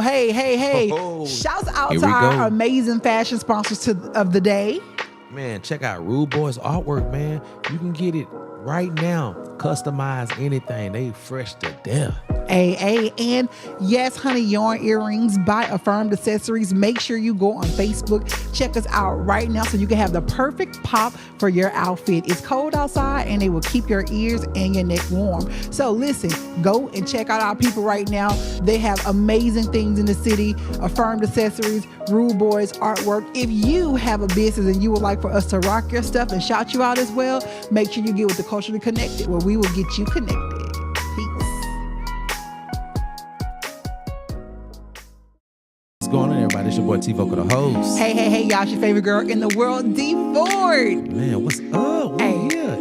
Hey. Shouts out to our amazing fashion sponsors of the day. Man, check out Rude Boys Artwork, man. You can get it right now. Customize anything. They fresh to death. And yes, honey, yarn earrings by Affirmed Accessories. Make sure you go on Facebook. Check us out right now so you can have the perfect pop for your outfit. It's cold outside and it will keep your ears and your neck warm. So listen, go and check out our people right now. They have amazing things in the city. Affirmed Accessories, Rude Boys Artwork. If you have a business and you would like for us to rock your stuff and shout you out as well, make sure you get with the Culturally Connected, where we will get you connected. Peace. What's going on, everybody? It's your boy Tvokalz, the host. Hey, y'all, it's your favorite girl in the world, D Ford. Man, what's up?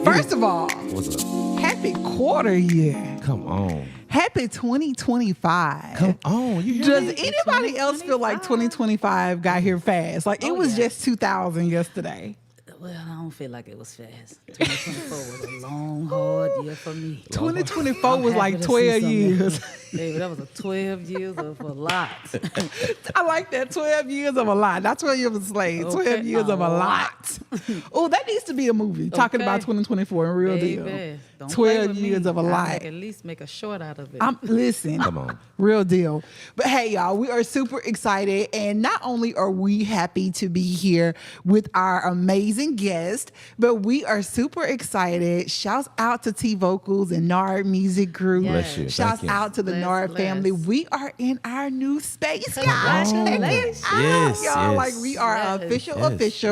First of all, what's up? Happy quarter year. Come on. Happy 2025. Come on. Does anybody else feel like 2025 got here fast? Like it was just 2000 yesterday. Well, I don't feel like it was fast. 2024 was a long, hard year for me. 2024 was like 12 years. Baby, that was a 12 years of a lot. I like that. 12 years of a lot. Not 12 years of a slave. 12 years of a lot. Oh, that needs to be a movie talking about 2024 in real deal. 12 years of a lot. At least make a short out of it. Listen, come on. Real deal. But hey, y'all, we are super excited. And not only are we happy to be here with our amazing guest, but we are super excited. Shouts out to Tvokalz and Nard Music Group. Bless you. Shouts out to the Nard family. We are in our new space, guys. Y'all, like we are official. Yes.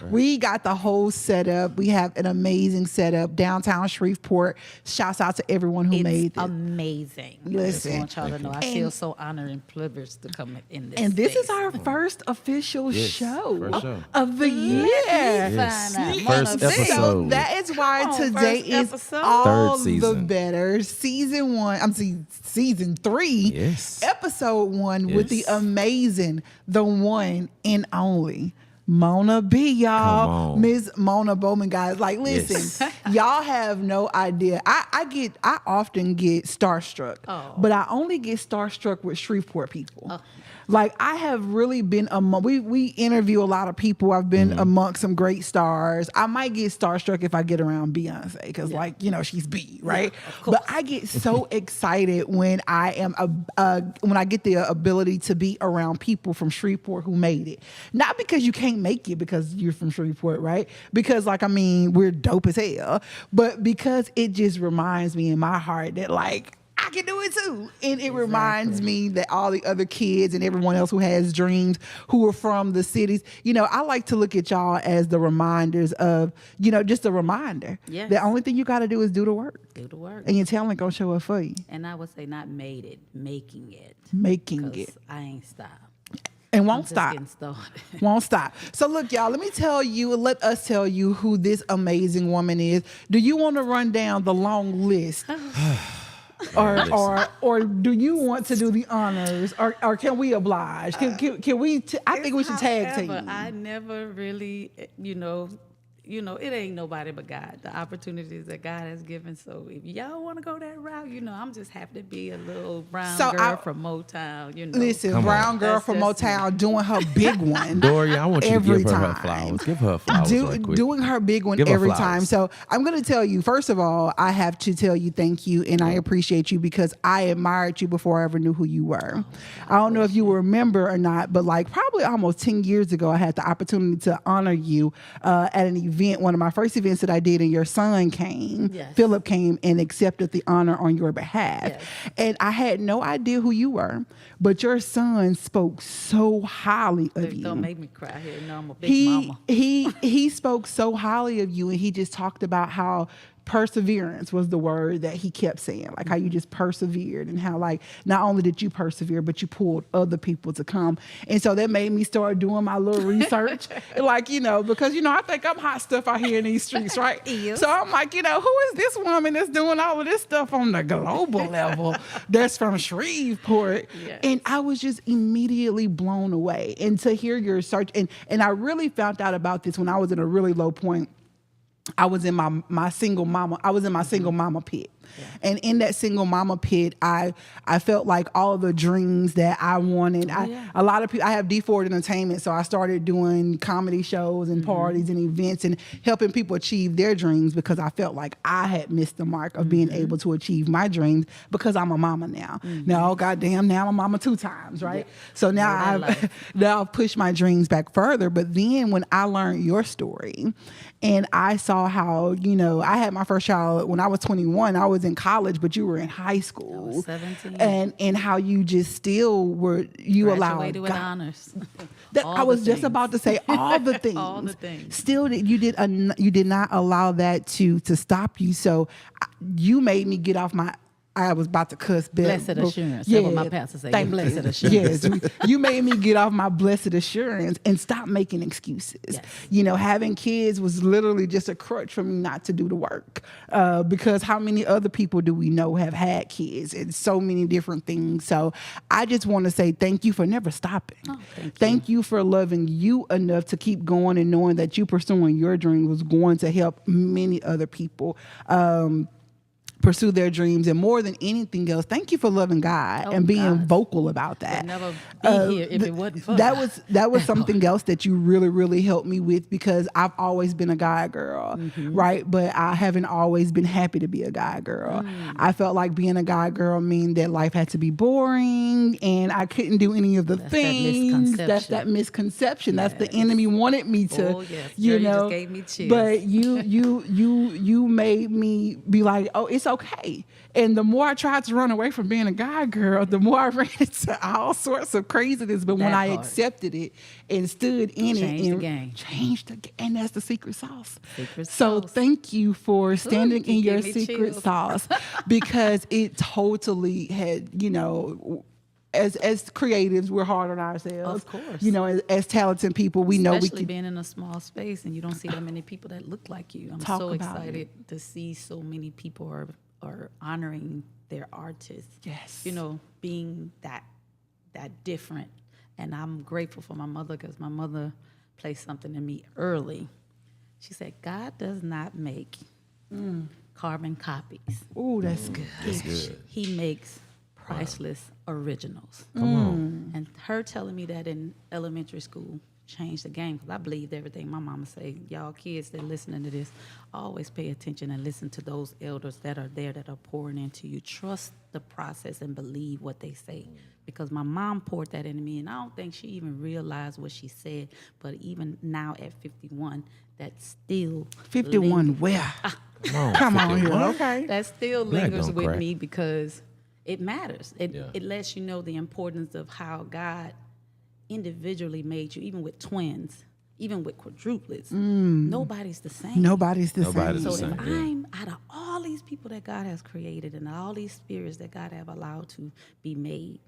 We got the whole setup. We have an amazing setup downtown Shreveport. Shouts out to everyone who made it. Amazing. Listen, I just want y'all to know I feel so honored and privileged to come in this. And this space. is our first official show of the year. Yes. First episode. So that is why today is all the better. Season 3, episode 1 with the amazing, the one and only Mona B, y'all. Miss Mona Bowman, guys. Like, listen, y'all have no idea. I often get starstruck, but I only get starstruck with Shreveport people. Like, I have really been we interview a lot of people. I've been amongst some great stars. I might get starstruck if I get around Beyonce because, like, you know, she's B, right? But I get so excited when I am when I get the ability to be around people from Shreveport who made it. Not because you can't make it because you're from Shreveport, right? Because, like, I mean, we're dope as hell, but because it just reminds me in my heart that, like, I can do it too. And it reminds me that all the other kids and everyone else who has dreams, who are from the cities, you know, I like to look at y'all as the reminders of, you know, just a reminder. Yes. The only thing you got to do is do the work. Do the work. And your talent going to show up for you. And I would say not made it, making it. Making it. I ain't stopped. And won't stop. Won't stop. So look, y'all, let us tell you who this amazing woman is. Do you want to run down the long list? Or do you want to do the honors, or can we oblige? Can we? I think we should tag team. I never really, you know, it ain't nobody but God. The opportunities that God has given. So if y'all want to go that route, you know, I'm just happy to be a little brown girl from Motown. You know, listen, brown girl from Motown doing her big one. Doria, I want you to give her her flowers. Give her flowers right quick. Doing her big one every time. So I'm going to tell you, first of all, I have to tell you thank you, and I appreciate you because I admired you before I ever knew who you were. I don't know if you remember or not, but like probably almost 10 years ago, I had the opportunity to honor you at an event, one of my first events that I did, and your son came. Philip came and accepted the honor on your behalf. And I had no idea who you were, but your son spoke so highly of you. Don't make me cry here. No, I'm a big mama. He spoke so highly of you, and he just talked about how perseverance was the word that he kept saying, like how you just persevered and how like not only did you persevere, but you pulled other people to come. And so that made me start doing my little research, like, you know, because, you know, I think I'm hot stuff out here in these streets, right? So I'm like, you know, who is this woman that's doing all of this stuff on the global level that's from Shreveport? And I was just immediately blown away. And to hear your search, and I really found out about this when I was in a really low point. I was in my single mama. I was in my single mama pit. Yeah. And in that single mama pit, I felt like all the dreams that I wanted. A lot of people, I have D4 Entertainment, so I started doing comedy shows and parties and events and helping people achieve their dreams because I felt like I had missed the mark of being able to achieve my dreams because I'm a mama now. Now, goddamn, now I'm a mama 2 times, right? Yeah. So now I've pushed my dreams back further. But then when I learned your story and I saw how, you know, I had my first child when I was 21. I was in college, but you were in high school. I was 17. And how you just still were, you allowed graduated with honors. I was just about to say all the things. All the things. Still, you did not allow that to stop you. So you made me get off my. I was about to cuss. Blessed assurance. That's what my pastor said. Blessed assurance. Yes, you made me get off my blessed assurance and stop making excuses. Yes. You know, having kids was literally just a crutch for me not to do the work. Because how many other people do we know have had kids and so many different things? So I just want to say thank you for never stopping. Oh, thank you for loving you enough to keep going and knowing that you pursuing your dream was going to help many other people. Pursue their dreams, and more than anything else, thank you for loving God and being vocal about that. I'd never be here if it wasn't for that was something else that you really, really helped me with because I've always been a guy girl, right? But I haven't always been happy to be a guy girl. I felt like being a guy girl mean that life had to be boring and I couldn't do any of the things. That's that misconception. Yes. That's the enemy wanted me to, you know. Just gave me chills. But you made me be like, oh, it's okay. And the more I tried to run away from being a guy girl, the more I ran into all sorts of craziness. But when I accepted it and stood in changed the game. And that's the secret sauce. So thank you for standing in your secret sauce because it totally had, you know, as creatives, we're hard on ourselves. Of course. You know, as talented people, we know we can. Especially being in a small space and you don't see that many people that look like you. I'm so excited to see so many people are honoring their artists. Yes. You know, being that different. And I'm grateful for my mother because my mother placed something in me early. She said, God does not make carbon copies. Oh, that's good. That's good. He makes priceless originals. Come on. And her telling me that in elementary school changed the game because I believed everything my mama say. Y'all kids that listening to this, always pay attention and listen to those elders that are there that are pouring into you. Trust the process and believe what they say. Because my mom poured that into me and I don't think she even realized what she said. But even now at 51, that still 51 where? Come on here. Okay. That still lingers with me because it matters. It lets you know the importance of how God individually made you, even with twins, even with quadruplets. Nobody's the same. Nobody's the same. So if I'm out of all these people that God has created and all these spirits that God have allowed to be made,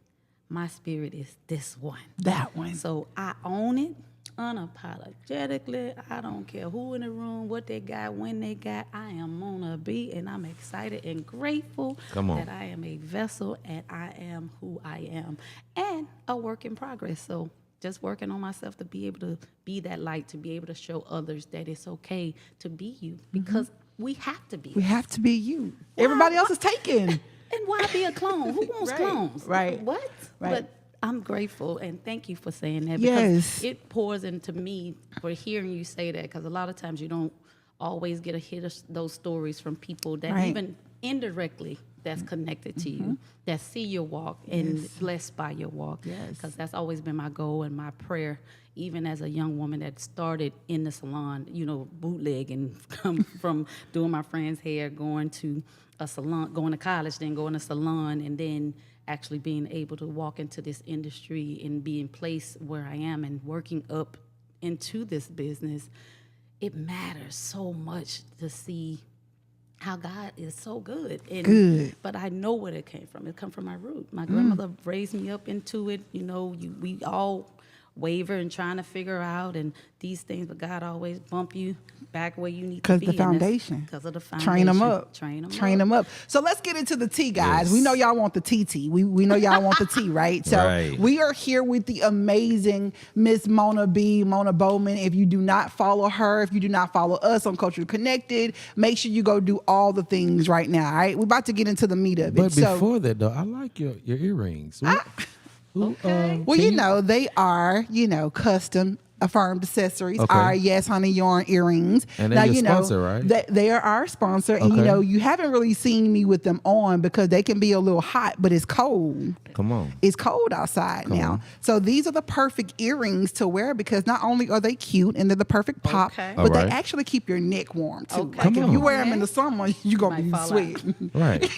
my spirit is this one. That one. So I own it unapologetically. I don't care who in the room, what they got, when they got. I am on a beat, and I'm excited and grateful that I am a vessel and I am who I am and a work in progress. So just working on myself to be able to be that light, to be able to show others that it's okay to be you because we have to be. We have to be you. Everybody else is taken. And why be a clone? Who wants clones? Right. What? Right. But I'm grateful and thank you for saying that because it pours into me for hearing you say that because a lot of times you don't always get a hit of those stories from people that even indirectly that's connected to you, that see your walk and blessed by your walk. Because that's always been my goal and my prayer, even as a young woman that started in the salon, you know, bootlegging, come from doing my friend's hair, going to a salon, going to college, then going to salon, and then actually being able to walk into this industry and be in place where I am and working up into this business. It matters so much to see how God is so good. But I know where it came from. It come from my root. My grandmother raised me up into it. You know, we all waver and trying to figure out and these things, but God always bump you back where you need Because to be. the foundation. Because of the foundation. Train them up. Train them up. So let's get into the tea, guys. We know y'all want the TT. We know y'all want the tea, right? So we are here with the amazing Miss Mona Bowman. If you do not follow her, if you do not follow us on Culturally Connected, make sure you go do all the things right now, all right? We're about to get into the meat of it. But before that, though, I like your earrings. Okay. Well, they are, custom affirmed accessories, our Yes Honey Yarn earrings. And they're your sponsor, right? They are our sponsor. And, you haven't really seen me with them on because they can be a little hot, but it's cold. Come on. It's cold outside now. So these are the perfect earrings to wear because not only are they cute and they're the perfect pop, but they actually keep your neck warm, too. Okay. Like if you wear them in the summer, you're going to be sweating. Right.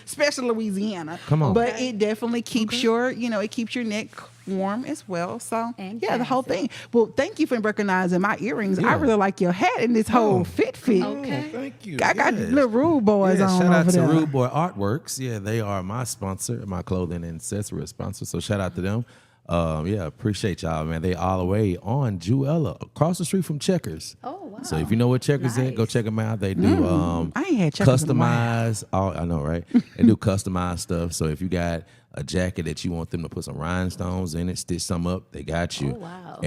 Especially Louisiana. Come on. But it definitely keeps it keeps your neck warm as well. So the whole thing. Well, thank you for recognizing my earrings. I really like your hat and this whole fit. Okay. Thank you. I got little Rude Boys on shout out over to there. Rude Boy Artworks. Yeah, they are my sponsor, my clothing and accessory sponsor. So shout out to them. Appreciate y'all, man. They all the way on Jewella, across the street from Checkers. Oh, wow. So if you know what Checkers is, go check them out. They do I ain't had Checkers customized. I know, right? They do customized stuff. So if you got a jacket that you want them to put some rhinestones in it, stitch some up, they got you. Oh, wow.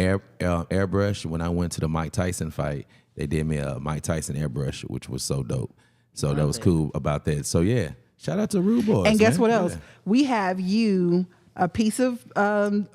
Airbrush. When I went to the Mike Tyson fight, they did me a Mike Tyson airbrush, which was so dope. So that was cool about that. So yeah, shout out to Rude Boys. And guess what man. else? We have you a piece of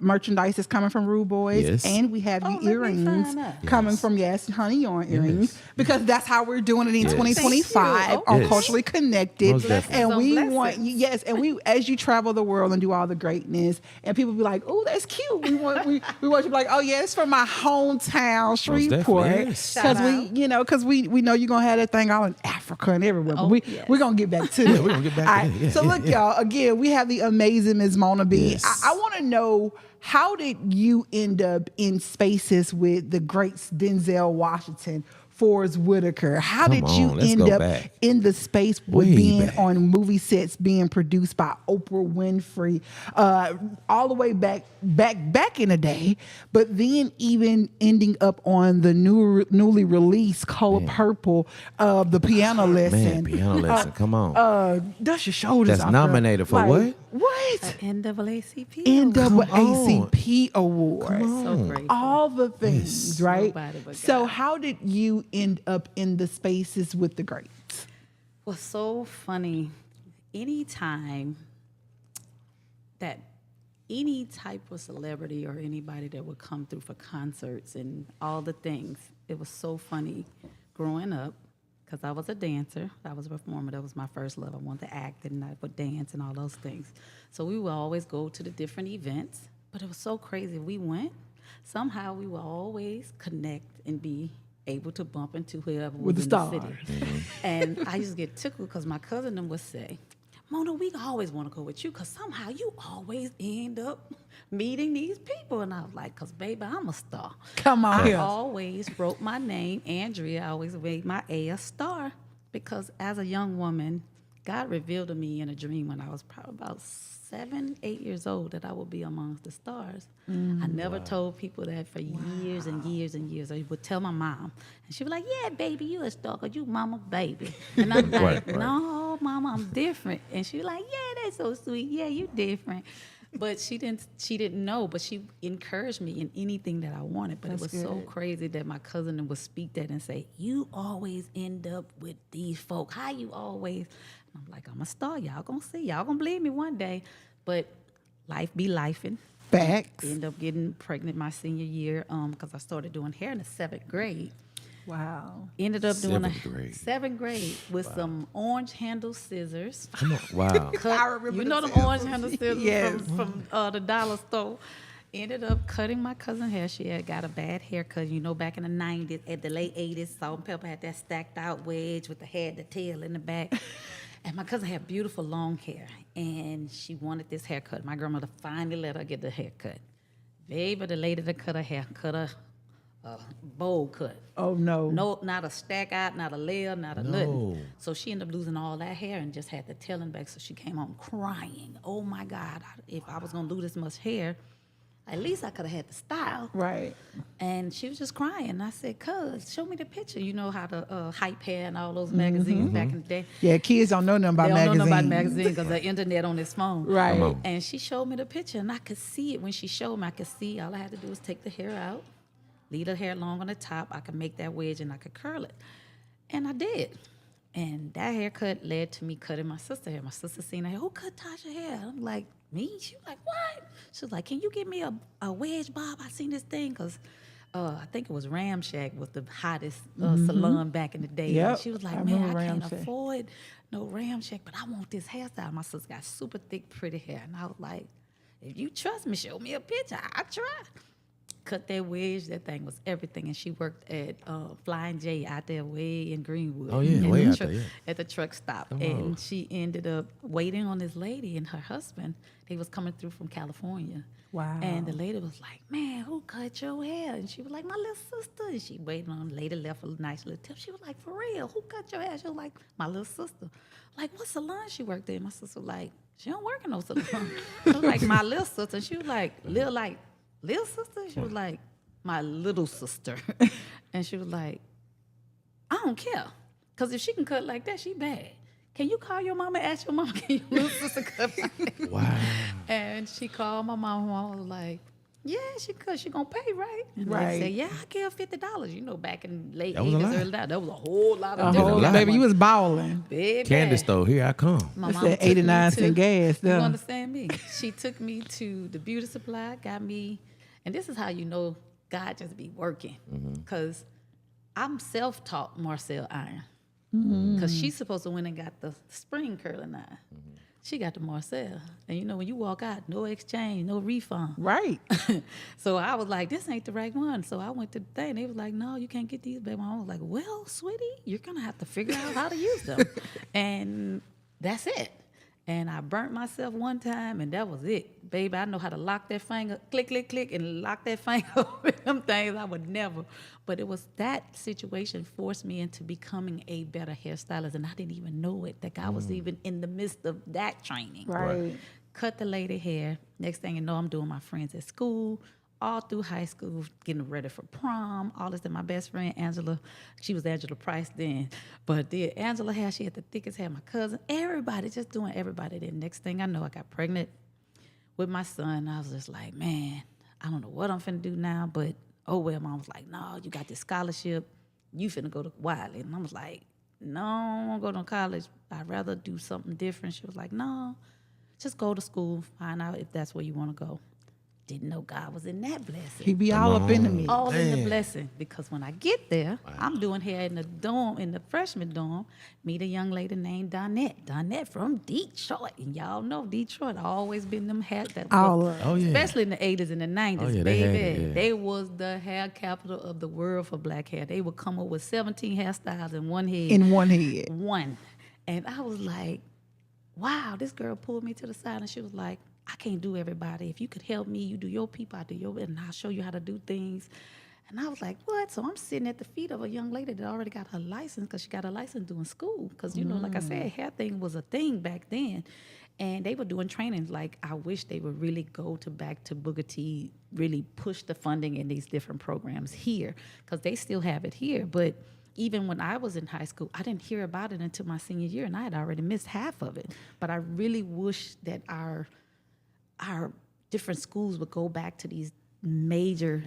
merchandise that's coming from Rude Boys, and we have you earrings coming from Yes Honey Yarn earrings because that's how we're doing it in 2025 on Culturally Connected. And we want you, as you travel the world and do all the greatness, and people be like, "Oh, that's cute." We want you to be like, "Oh yeah, it's from my hometown, Shreveport," because we know you're gonna have that thing all in Africa and everywhere. But we're gonna get back to that. We're gonna get back to that. So look, y'all. Again, we have the amazing Ms. Mona B. I want to know, how did you end up in spaces with the greats Denzel Washington, Forrest Whitaker? How did you end up in the space with being on movie sets, being produced by Oprah Winfrey, all the way back in the day, but then even ending up on the newly released Color Purple, the Piano Lesson. Man, Piano Lesson, come on. Dust Your Shoulders. That's nominated for what? What? NAACP. NAACP award. So grateful. All the things, right? But so God. how did you end up in the spaces with the greats? Well, so funny. Anytime that any type of celebrity or anybody that would come through for concerts and all the things, it was so funny growing up. Because I was a dancer, I was a performer. That was my first love. I wanted to act and I would dance and all those things. So we would always go to the different events. But it was so crazy. We went. Somehow we would always connect and be able to bump into whoever was in the city. Mm-hmm. And I used to get tickled because my cousin them would say, "Mona, we always want to go with you because somehow you always end up meeting these people." And I was like, "Because, baby, I'm a star." Come on. I always wrote my name, Andrea. I always made my A star because as a young woman, God revealed to me in a dream when I was probably about 7, 8 years old that I would be amongst the stars. I never told people that for years and years and years. I would tell my mom, and she'd be like, "Yeah, baby, you a star because you mama baby." And I'm like, "No, mama, I'm different." And she'd be like, "Yeah, that's so sweet. Yeah, you different." But she didn't know, but she encouraged me in anything that I wanted. But it was so crazy that my cousin would speak that and say, "You always end up with these folk. How you always?" And I'm like, "I'm a star. Y'all gonna see. Y'all gonna believe me one day." But life be lifing. Facts. Ended up getting pregnant my senior year because I started doing hair in the 7th grade. Wow. Ended up doing seventh grade with some orange handle scissors. Come on. Wow. I remember you know the orange handle scissors from the dollar store. Ended up cutting my cousin's hair. She had got a bad haircut. You know, back in the 90s, at the late 80s, Salt and Pepper had that stacked out wedge with the head, the tail in the back. And my cousin had beautiful long hair, and she wanted this haircut. My grandmother finally let her get the haircut. Baby, the lady that cut her hair cut her bowl cut. Oh, no. No, not a stack out, not a layer, not a nothing. So she ended up losing all that hair and just had the tailing back. So she came home crying. "Oh, my God, if I was going to lose this much hair, At least I could have had the style. Right. And she was just crying. I said, "Cuz, show me the picture." You know how to hype hair and all those magazines back in the day. Yeah, kids don't know nothing about magazines. They don't know nothing about magazines because the internet on his phone. Right. And she showed me the picture, and I could see it. When she showed me, I could see all I had to do was take the hair out, leave the hair long on the top. I could make that wedge, and I could curl it. And I did. And that haircut led to me cutting my sister's hair. My sister seen her hair. Who cut Tasha's hair? I'm like, me? She was like, what? She was like, can you give me a wedge bob? I seen this thing because I think it was Ramshack was the hottest salon back in the day. Yep. And she was like, man, I can't afford no Ramshack, but I want this hairstyle. My sister got super thick, pretty hair. And I was like, if you trust me, show me a picture. I'll try. Cut that wedge. That thing was everything. And she worked at Flying J out there way in Greenwood. Oh, yeah, way out there, yeah. At the truck stop. And she ended up waiting on this lady and her husband. They was coming through from California. Wow. And the lady was like, man, who cut your hair? And she was like, my little sister. And she waited on the lady, left a nice little tip. She was like, for real, who cut your hair? She was like, my little sister. Like, what salon she worked in? My sister was like, she don't work in no salon. I was like, my little sister. And she was like, little sister? She was like, my little sister. And she was like, I don't care. Because if she can cut like that, she bad. Can you call your mama and ask your mama, can your little sister cut my hair? Wow. And she called my mama. My mama was like, yeah, she could. She gonna pay, right? And right. They said, yeah, I give $50. You know, back in late that 80s, early 90s, that was a whole lot of different. Baby, you was balling. Candace, though, here I come. My It's mama that 89 cent gas, though. You understand me? She took me to the beauty supply, got me, and this is how you know God just be working. Because I'm self-taught Marcel iron. Because she's supposed to went and got the spring curling iron. She got the Marcel. And you know, when you walk out, no exchange, no refund. Right. So I was like, this ain't the right one. So I went to the thing. They was like, no, you can't get these, baby. I was like, well, sweetie, you're going to have to figure out how to use them. And that's it. And I burnt myself one time, and that was it. Baby, I know how to lock that finger, click, click, click, and lock that finger over them things. I would never. But it was that situation forced me into becoming a better hairstylist, and I didn't even know it. That I was even in the midst of that training. Right. Cut the lady hair. Next thing you know, I'm doing my friends at school, all through high school, getting ready for prom, all this. And my best friend, Angela, she was Angela Price then. But the Angela hair, she had the thickest hair. My cousin, everybody, just doing everybody. Then next thing I know, I got pregnant with my son. I was just like, man, I don't know what I'm finna do now. But, oh, well, Mom was like, no, you got this scholarship. You finna go to Wiley. And I was like, no, I don't want to go to college. I'd rather do something different. She was like, no, just go to school, find out if that's where you want to go. Didn't know God was in that blessing. He be all up in the mix. All in the blessing. Because when I get there, I'm doing hair in the dorm, in the freshman dorm, meet a young lady named Donette. Donette from Detroit. And y'all know Detroit always been them hair that especially in the 80s and the 90s, baby. They was the hair capital of the world for black hair. They would come up with 17 hairstyles in one head. One. And I was like, wow, this girl pulled me to the side and she was like, I can't do everybody. If you could help me, you do your people, I do your, and I'll show you how to do things. And I was like, what? So I'm sitting at the feet of a young lady that already got her license because she got her license doing school. Because, you know, like I said, hair thing was a thing back then. And they were doing trainings. Like, I wish they would really go back to Booker T, really push the funding in these different programs here because they still have it here. But even when I was in high school, I didn't hear about it until my senior year, and I had already missed half of it. But I really wish that our different schools would go back to these major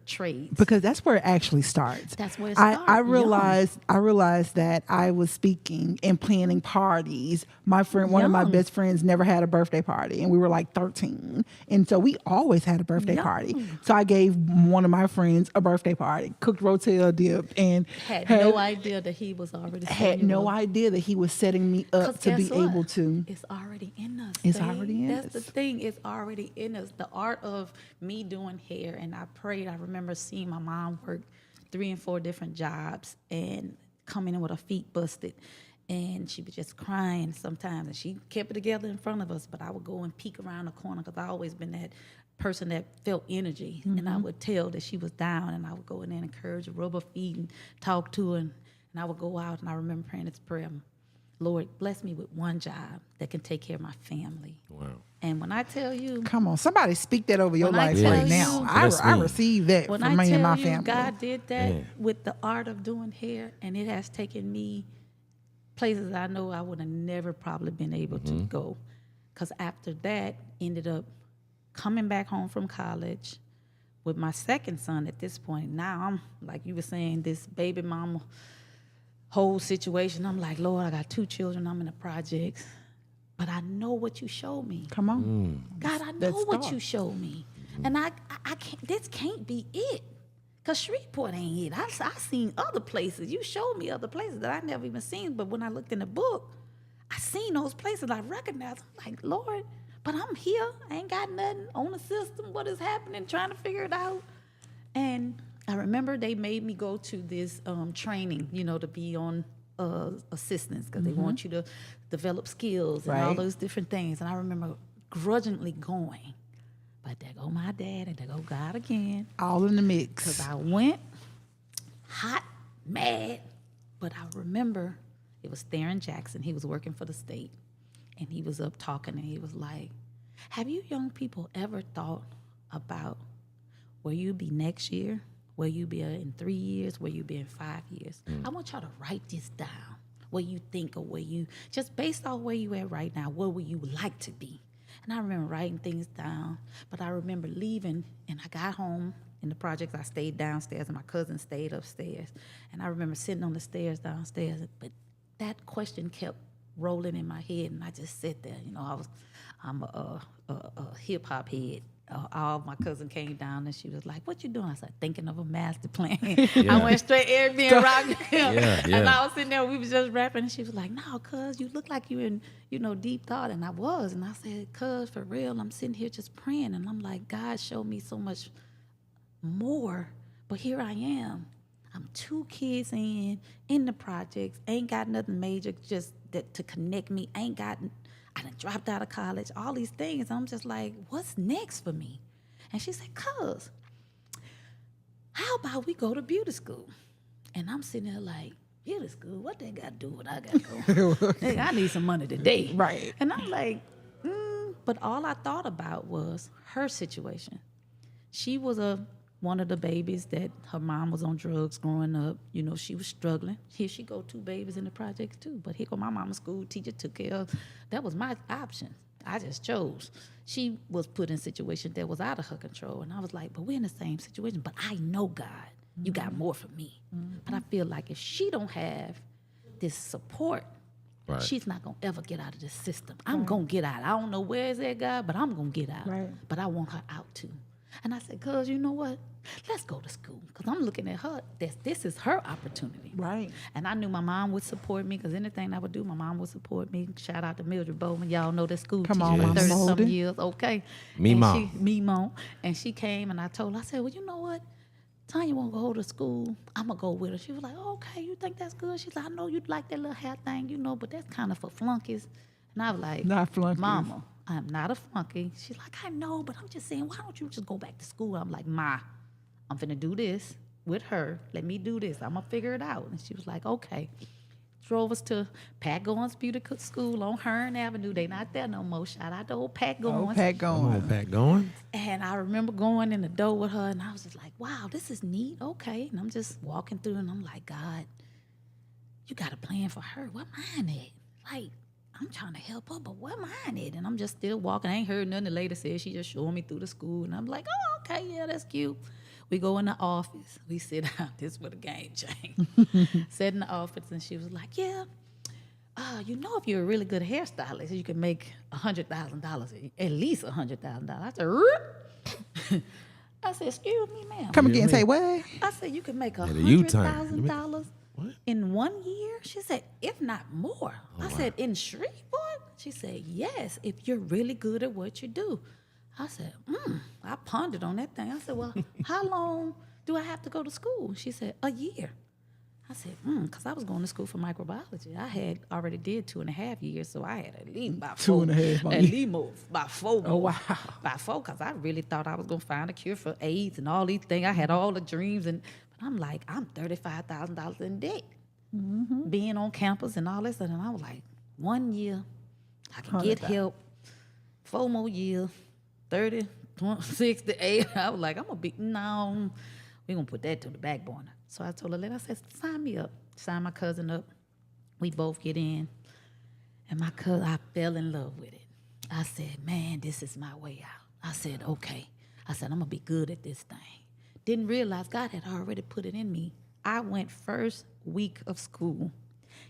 trades, because that's where it actually starts. That's where it starts. I realized that I was speaking and planning parties. My friend, one of my best friends, never had a birthday party, and we were like 13, and so we always had a birthday party. So I gave one of my friends a birthday party, cooked rotel dip, and had no idea that he was already idea that he was setting me up to be able to. It's already in us. It's already in us. That's the thing. It's already in us. The art of me doing hair, and I remember seeing my mom work 3 and 4 different jobs and coming in with her feet busted, and she was just crying sometimes, and she kept it together in front of us, but I would go and peek around the corner because I always been that person that felt energy, and I would tell that she was down, and I would go in there and encourage her, rub her feet and talk to her, and I would go out, and I remember praying this prayer. Lord, bless me with one job that can take care of my family. Wow. And when I tell you, come on, somebody speak that over your life tell right you, now. I receive that when from I me and my tell you family. God did that with the art of doing hair, and it has taken me places I know I would have never probably been able to go. Because after that, ended up coming back home from college with my second son at this point. Now I'm, like you were saying, this baby mama whole situation. I'm like, Lord, I got 2 children. I'm in the projects. But I know what you showed me. Come on. God, I know what you showed me. And I can't, this can't be it. Because Shreveport ain't it. I seen other places. You showed me other places that I never even seen. But when I looked in the book, I seen those places I recognized. I'm like, Lord, but I'm here. I ain't got nothing on the system. What is happening? Trying to figure it out. And I remember they made me go to this training, to be on assistance, because they want you to develop skills and all those different things. And I remember grudgingly going. But there go my dad and there go God again. All in the mix. Because I went hot, mad. But I remember it was Theron Jackson. He was working for the state. And he was up talking and he was like, have you young people ever thought about where you'll be next year, where you'll be in 3 years, where you'll be in 5 years? I want y'all to write this down, where you think or where you, just based on where you at right now, where would you like to be? And I remember writing things down, but I remember leaving and I got home in the projects. I stayed downstairs and my cousin stayed upstairs. And I remember sitting on the stairs downstairs, but that question kept rolling in my head, and I just sat there. I'm a hip hop head. All my cousin came down and she was like, "What you doing?" I said, "Thinking of a master plan." I went straight Airbnb rock and I was sitting there. We was just rapping, and she was like, "No, cuz you look like you in deep thought," and I was, and I said, "Cuz for real, I'm sitting here just praying," and I'm like, God showed me so much more, but here I am. I'm 2 kids in the projects, ain't got nothing major, just that to connect me. I done dropped out of college, all these things. I'm just like, what's next for me? And she said, cuz, how about we go to beauty school? And I'm sitting there like, beauty school? What they got to do with what I got going? Hey, I need some money today. Right. And I'm like, But all I thought about was her situation. She was one of the babies that her mom was on drugs growing up. She was struggling. Here she go, 2 babies in the projects too. But here go my mama's school teacher took care of. That was my option. I just chose. She was put in situations that was out of her control. And I was like, but we're in the same situation. But I know, God, you got more for me. But I feel like if she don't have this support, she's not going to ever get out of this system. I'm going to get out. I don't know where it's at, God, but I'm going to get out. Right. But I want her out too. And I said, cuz, you know what? Let's go to school. Because I'm looking at her. This is her opportunity. Right. And I knew my mom would support me, because anything I would do, my mom would support me. Shout out to Mildred Bowman. Y'all know that school Come teacher on, for Mama 30-some Holden. years. Okay. Me And mom. Me mom. And she came and I told her, I said, well, you know what? Tanya won't go to school. I'm going to go with her. She was like, oh, okay, you think that's good? She's like, I know you like that little hair thing, but that's kind of for flunkies. And I was like, Not flunkies. Mama, I'm not a flunky. She's like, I know, but I'm just saying, why don't you just go back to school? I'm like, Ma, I'm finna do this with her. Let me do this. I'm gonna figure it out. And she was like, okay. Drove us to Pat Goins Beauty School on Hearn Avenue. They not there no more. Shout out to old Pat Goins. Oh, Pat Come on, Goins. Pat, going. And I remember going in the door with her, and I was just like, wow, this is neat. Okay. And I'm just walking through, and I'm like, God, you got a plan for her. Where mine at? Like, I'm trying to help her, but where mine at? And I'm just still walking. I ain't heard nothing the lady said. She just showed me through the school. And I'm like, oh, okay, yeah, that's cute. We go in the office. We sit down. This is where the game changed. Sat in the office, and she was like, yeah, if you're a really good hairstylist, you can make $100,000, at least $100,000. I said, excuse me, ma'am. Come again, say what? I said, you can make U-turn. $100,000 in 1 year? She said, if not more. I said, in Shreveport? She said, yes, if you're really good at what you do. I said, I pondered on that thing. I said, well, how long do I have to go to school? She said, a year. I said, because I was going to school for microbiology. I had already did 2.5 years, so I had at least about 2.5 more. At least more, about 4 more. Oh, wow. About 4, because I really thought I was going to find a cure for AIDS and all these things. I had all the dreams, but I'm like, I'm $35,000 in debt. being on campus and all this. And I was like, 1 year, I can get help. 4 more years, 30, 20, 68. I was like, we're going to put that to the back burner. So I told her, I said, sign me up. Sign my cousin up. We both get in. And my cousin, I fell in love with it. I said, man, this is my way out. I said, okay. I said, I'm going to be good at this thing. Didn't realize God had already put it in me. I went first week of school.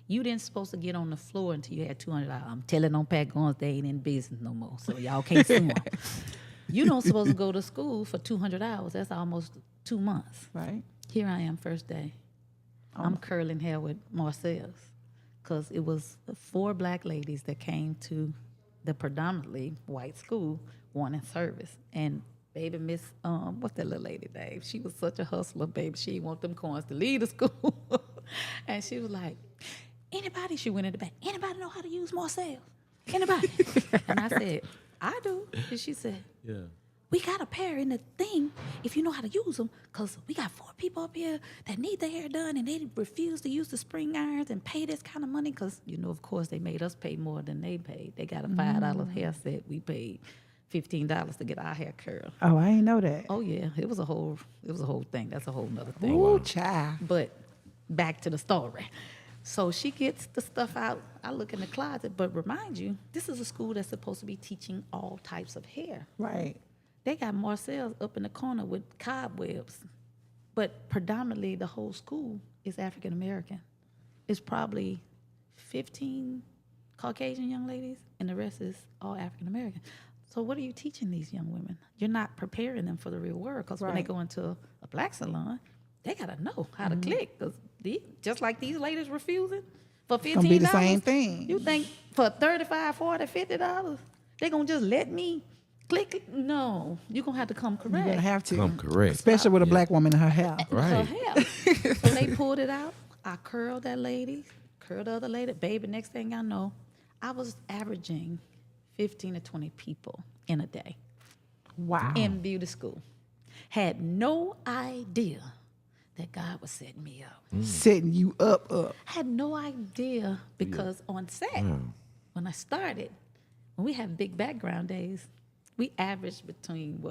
You didn't supposed to get on the floor until you had $200. I'm telling on Pat Guns, they ain't in business no more, so y'all can't sue them. You don't supposed to go to school for 200 hours. That's almost 2 months. Right. Here I am, first day. I'm curling hair with Marcel's because it was 4 black ladies that came to the predominantly white school wanting service. And baby Miss, what's that little lady name? She was such a hustler, baby. She didn't want them coins to leave the school. And she was like, anybody, she went in the back, anybody know how to use Marcel's? Anybody? And I said, I do. And she said, yeah. We got a pair in the thing if you know how to use them, because we got 4 people up here that need their hair done and they refuse to use the spring irons and pay this kind of money because, of course, they made us pay more than they paid. They got a $5 hair set. We paid $15 to get our hair curled. Oh, I ain't know that. Oh, yeah. It was a whole thing. That's a whole nother thing. Ooh, child. But back to the story. So she gets the stuff out. I look in the closet. But remind you, this is a school that's supposed to be teaching all types of hair. Right. They got Marcel's up in the corner with cobwebs. But predominantly the whole school is African American. It's probably 15 Caucasian young ladies, and the rest is all African American. So what are you teaching these young women? You're not preparing them for the real world, because when they go into a black salon, they got to know how to click. Because just like these ladies refusing for $15. It's gonna be the same thing. You think for $35, $40, $50, they're going to just let me click? No. You're going to have to come correct. You're going to have to. Come correct. Especially with a black woman in her hair. Right. Her hair. So they pulled it out. I curled that lady, curled the other lady. Baby, next thing I know, I was averaging 15 to 20 people in a day. Wow. In beauty school. Had no idea that God was setting me up. Setting you up. Had no idea, because on set, when I started, when we have big background days, we averaged between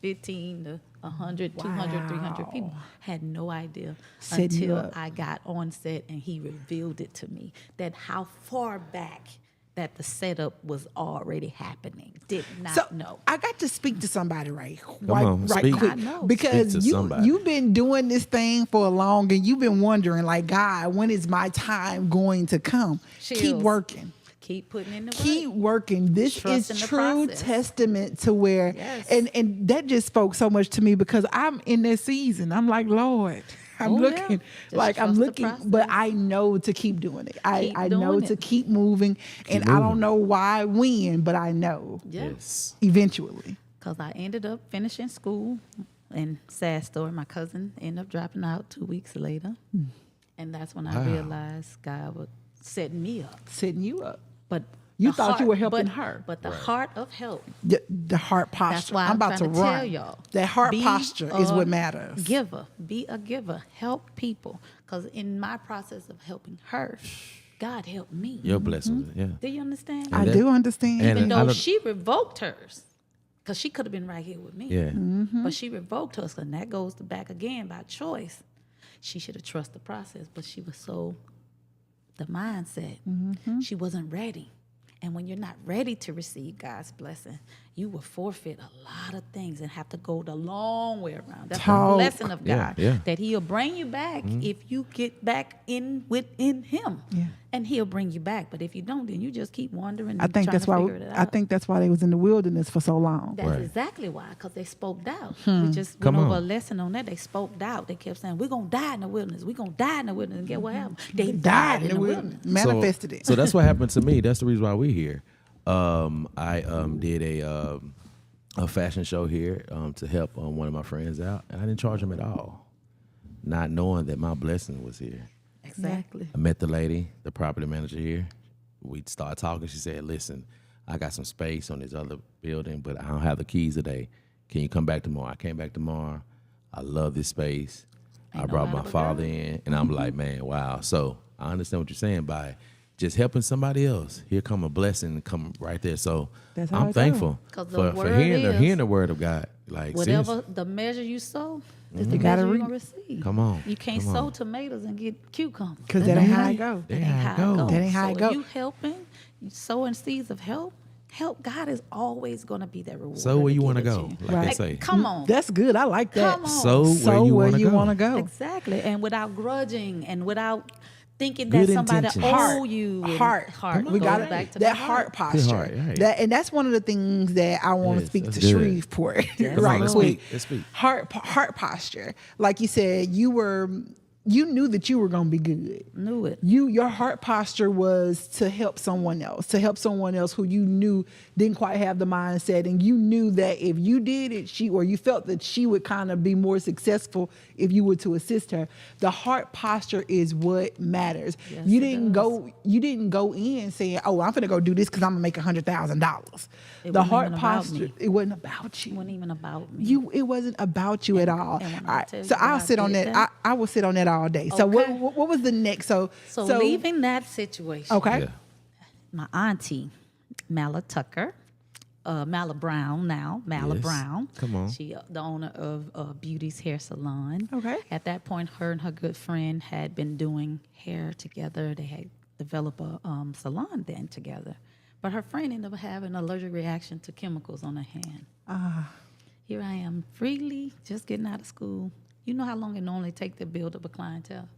15 to 100, 200, 300 people. Had no idea until I got on set and he revealed it to me, that how far back that the setup was already happening. Did not know. I got to speak to somebody right speak. quick. I know. Because you've been doing this thing for long, and you've been wondering, like, God, when is my time going to come? Keep working. Keep putting in the work. Keep working. This Trust is true testament to where, yes. and that just spoke so much to me, because I'm in this season. I'm like, Lord, I'm looking, but I know to keep doing it. I know to keep moving, and I don't know why, when, but I know. Yes. Eventually. Because I ended up finishing school, and sad story, my cousin ended up dropping out 2 weeks later. And that's when I realized God was setting me up. Setting you up. But you thought you were helping her. But the heart of help. The heart posture. That's why I'm about to run. tell y'all. That heart posture is what matters. Giver. Be a giver. Help people. Because in my process of helping her, God helped me. Your blessings, yeah. Do you understand? I do understand. Even though she revoked hers. Because she could have been right here with me. Yeah. But she revoked hers. And that goes back again by choice. She should have trusted the process. But she was so... the mindset. She wasn't ready. And when you're not ready to receive God's blessing, you will forfeit a lot of things and have to go the long way around. That's the blessing of God, that he'll bring you back if you get back in within him. Yeah. And he'll bring you back. But if you don't, then you just keep wandering and trying to figure it out. I think that's why they was in the wilderness for so long. That's exactly why, because they spoke doubt. We just went over a lesson on that. They spoke doubt. They kept saying, we're going to die in the wilderness. We're going to die in the wilderness. And get what happened? They died in the wilderness. Manifested it. So that's what happened to me. That's the reason why we're here. I did a fashion show here to help one of my friends out, and I didn't charge him at all, not knowing that my blessing was here. Exactly. I met the lady, the property manager here. We started talking. She said, listen, I got some space on this other building, but I don't have the keys today. Can you come back tomorrow? I came back tomorrow. I love this space. I brought my father in, and I'm like, man, wow. So I understand what you're saying by just helping somebody else. Here come a blessing, come right there. So I'm thankful for hearing the word of God. Like whatever seriously. the measure you sow, is the measure you're gonna receive. Come on, you can't sow tomatoes and get cucumbers. Because that ain't how it go. That ain't how it go. That ain't how it go. You helping, you sowing seeds of help. God is always going to be that reward. So where you want to go, like they say. Come on. That's good. I like that. Come on. So where you want to go. Exactly. And without grudging and without thinking good that somebody intentions. owe you. Heart. We got it. Back to that heart posture. Heart, right. And that's one of the things that I want to speak to good. Shreveport right Let's quick. speak. Heart posture. Like you said, you knew that you were going to be good. Knew it. Your heart posture was to help someone else who you knew didn't quite have the mindset, and you knew that if you did it, you felt that she would kind of be more successful if you were to assist her. The heart posture is what matters. Yes, you didn't go in saying, "Oh, I'm gonna go do this because I'm gonna make $100,000." The heart posture, it wasn't about you. It wasn't even about me. It wasn't about you at all. And when All I right, tell so you I'll that sit I on did that. I will sit on that all day. So Okay. what was the next? So leaving that situation. Okay. Yeah. My auntie, Mala Tucker, Mala Brown now, Mala Yes. Brown. Come on. She the owner of Beauty's Hair Salon. Okay. At that point, her and her good friend had been doing hair together. They had developed a salon then together. But her friend ended up having an allergic reaction to chemicals on her hand. Here I am, freely just getting out of school. You know how long it normally takes to build up a clientele?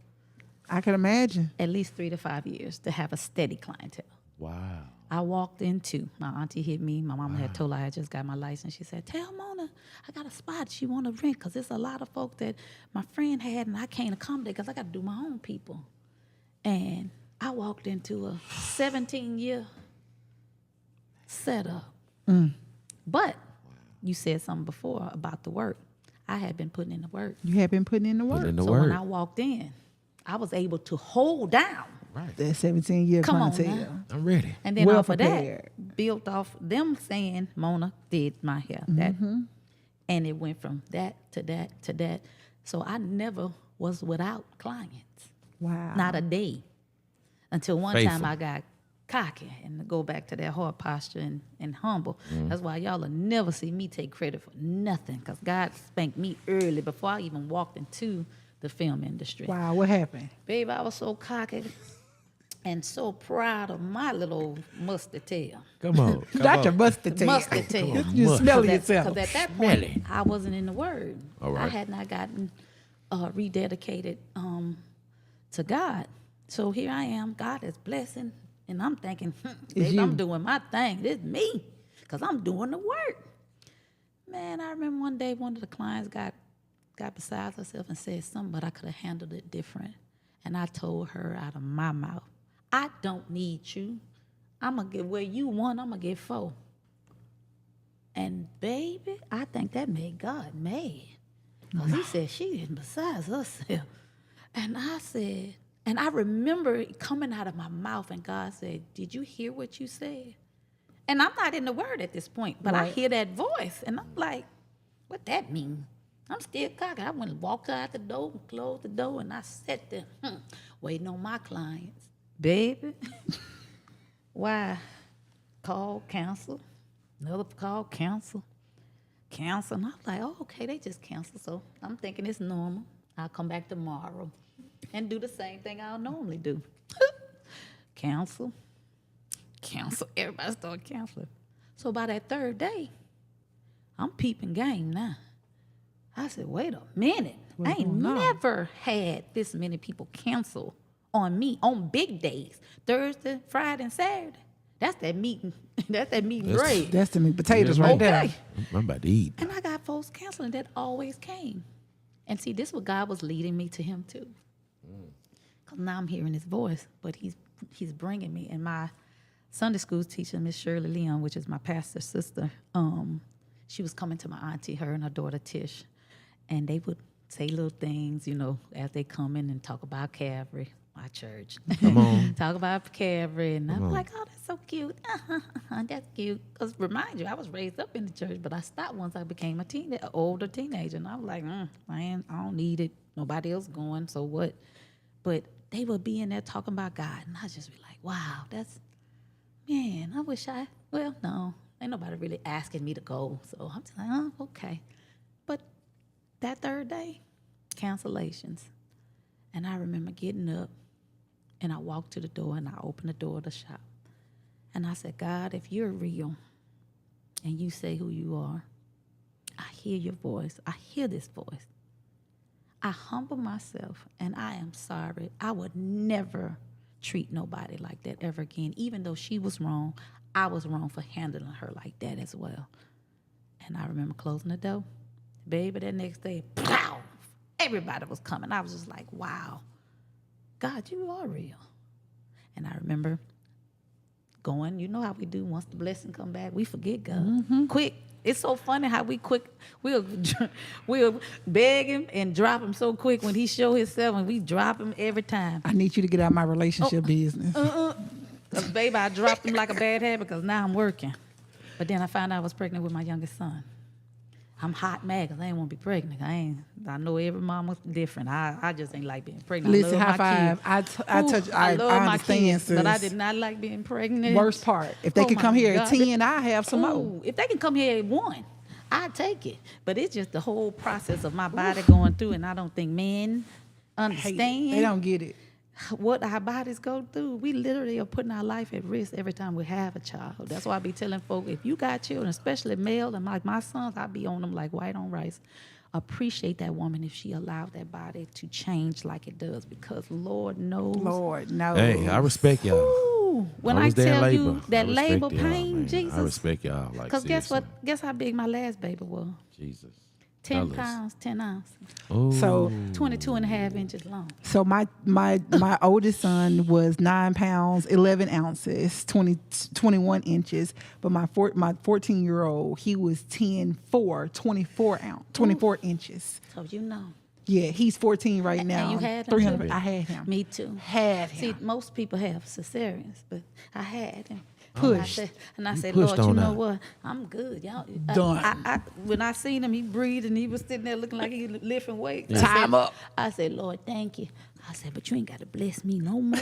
I can imagine. At least 3 to 5 years to have a steady clientele. Wow. I walked into, my auntie hit me. My mama had told her I had just got my license. She said, "Tell Mona, I got a spot she want to rent because there's a lot of folk that my friend had and I can't accommodate because I got to do my own people." And I walked into a 17-year setup. But you said something before about the work. I had been putting in the work. You had been putting in the work. When I walked in, I was able to hold down. Right. That 17-year Come on clientele. now. I'm ready. And then Well off prepared. of that, built off them saying Mona did my hair. That, and it went from that to that to that. So I never was without clients. Wow. Not a day. Until one Faithful. time I got cocky and to go back to that heart posture and humble. That's why y'all will never see me take credit for nothing because God spanked me early before I even walked into the film industry. Wow, what happened? Babe, I was so cocky and so proud of my little mustard tail. Come on. Not your mustard tail. Mustard tail. You smell Because yourself. at that Smell point, it. I wasn't in the Word. All right. I had not gotten rededicated to God. So here I am. God is blessing. And I'm thinking, babe, I'm doing my thing. This is me because I'm doing the work. Man, I remember one day one of the clients got beside herself and said something, but I could have handled it different. And I told her out of my mouth, I don't need you. I'm going to get where you want, I'm going to get 4. And baby, I think that made God mad. Because he said she is besides herself. And I said, and I remember it coming out of my mouth and God said, did you hear what you said? And I'm not in the Word at this point, but I hear that voice. And I'm like, what that mean? I'm still cocky. I went and walked out the door and closed the door and I sat there waiting on my clients. Baby, why? Call, cancel. Another call, cancel. Cancel. And I'm like, oh, okay, they just cancel. So I'm thinking it's normal. I'll come back tomorrow and do the same thing I'll normally do. Cancel. Cancel. Everybody started canceling. So by that third day, I'm peeping game now. I said, wait a minute. I ain't never had this many people cancel on me on big days. Thursday, Friday, and Saturday. That's that meeting. That's that meeting bread. That's the meat potatoes right there. I'm about to eat. And I got folks canceling that always came. And see, this is what God was leading me to him too. Because now I'm hearing his voice, but he's bringing me. And my Sunday school teacher, Miss Shirley Leon, which is my pastor's sister, she was coming to my auntie, her and her daughter Tish, and they would say little things, as they come in and talk about Calvary, my church. Come on. Talk about Calvary, and I'm like, oh, that's so cute. That's cute. Because remind you, I was raised up in the church, but I stopped once I became an older teenager, and I was like, I don't need it. Nobody else going, so what? But they would be in there talking about God. And I'd just be like, wow, man, I wish no, ain't nobody really asking me to go. So I'm just like, oh, okay. But that third day, cancellations. And I remember getting up, and I walked to the door, and I opened the door of the shop. And I said, God, if you're real and you say who you are, I hear your voice. I hear this voice. I humble myself, and I am sorry. I would never treat nobody like that ever again. Even though she was wrong, I was wrong for handling her like that as well. And I remember closing the door. Baby, that next day, pow, everybody was coming. I was just like, wow, God, you are real. And I remember going, you know how we do once the blessing come back, we forget God. Quick. It's so funny how we'll beg him and drop him so quick when he show himself, and we drop him every time. I need you to get out of my relationship business. Baby, I dropped him like a bad habit because now I'm working. But then I found out I was pregnant with my youngest son. I'm hot mad because I ain't want to be pregnant. I know every mom was different. I just ain't like being pregnant. Listen, high five. I love my kids, sis. But I did not like being pregnant. Worst part. If they could come here at 10, I have some more. If they can come here at 1, I'd take it. But it's just the whole process of my body going through, and I don't think men understand. They don't get it. What our bodies go through. We literally are putting our life at risk every time we have a child. That's why I be telling folks, if you got children, especially male, and like my sons, I be on them like white on rice. Appreciate that woman if she allowed that body to change like it does, because Lord knows. Lord knows. Hey, I respect y'all. Ooh, when I tell you that labor pain, man. Jesus. I respect y'all. Because guess what? Guess how big my last baby was? Jesus. 10 pounds, 10 ounces. Oh. So 22 and a half inches long. So my oldest son was 9 pounds, 11 ounces, 21 inches. But my 14-year-old, he was 24 inches. So you know. Yeah, he's 14 right now. And you had him 300. too? I had him. Me too. Had him. See, most people have cesareans, but I had him. Pushed. And I said, Lord, you know what? I'm good. Y'all done. When I seen him, he breathed and he was sitting there looking like he lifting weights. Yeah. Time up. I said, Lord, thank you. I said, but you ain't got to bless me no more.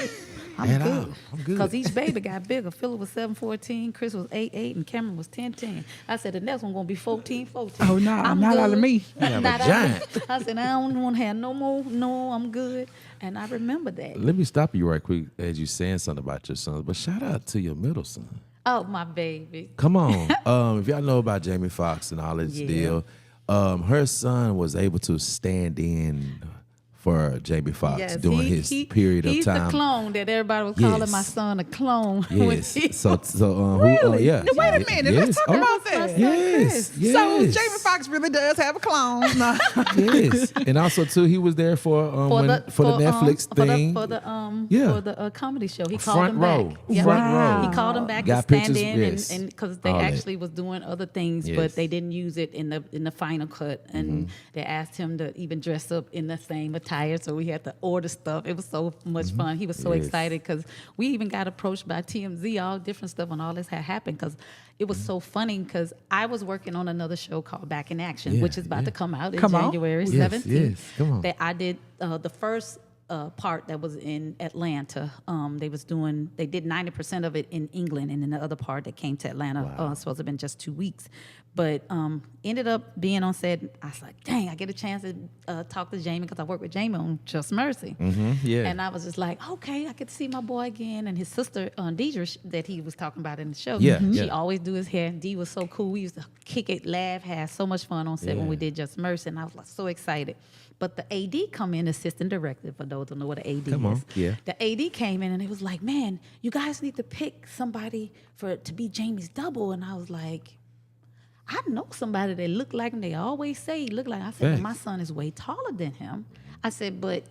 I'm good. Because each baby got bigger. Philip was 7'14", Chris was 8'8", and Cameron was 10'10". I said, the next one going to be 14'14". Oh, no, not out of me. You have a giant. I said, I don't want to have no more. No, I'm good. And I remember that. Let me stop you right quick as you saying something about your sons, but shout out to your middle son. Oh, my baby. Come on. If y'all know about Jamie Foxx and all this deal, her son was able to stand in for Jamie Foxx during his period of time. He's the clone that everybody was calling my son a clone. Yes. Really? Yeah. Wait a minute. Let's talk about that. Yes. So Jamie Foxx really does have a clone. No. Yes. And also too, he was there for the Netflix thing. For the comedy show. He called him row. back. Yep. Front row. He called him back Got to stand pictures, in, and because they actually was doing other things, but they didn't use it in the final cut, and they asked him to even dress up in the same attire, so we had to order stuff. It was so much fun. He was so excited because we even got approached by TMZ, all different stuff, and all this had happened because it was so funny because I was working on another show called Back in Action, which is about to come out in January 17th. Yes. Come on. That I did the first part that was in Atlanta. They did 90% of it in England, and then the other part that came to Atlanta supposed to have been just 2 weeks. But ended up being on set. I was like, dang, I get a chance to talk to Jamie because I worked with Jamie on Just Mercy. And I was just like, okay, I get to see my boy again. And his sister, Deidre, that he was talking about in the show, she always do his hair. Dee was so cool. We used to kick it, laugh, have so much fun on set when we did Just Mercy. And I was like, so excited. But the AD come in, assistant director, for those who know what an AD is. The AD came in and it was like, man, you guys need to pick somebody to be Jamie's double. And I was like, I know somebody that look like him. They always say he look like him. I said, but my son is way taller than him. I said, but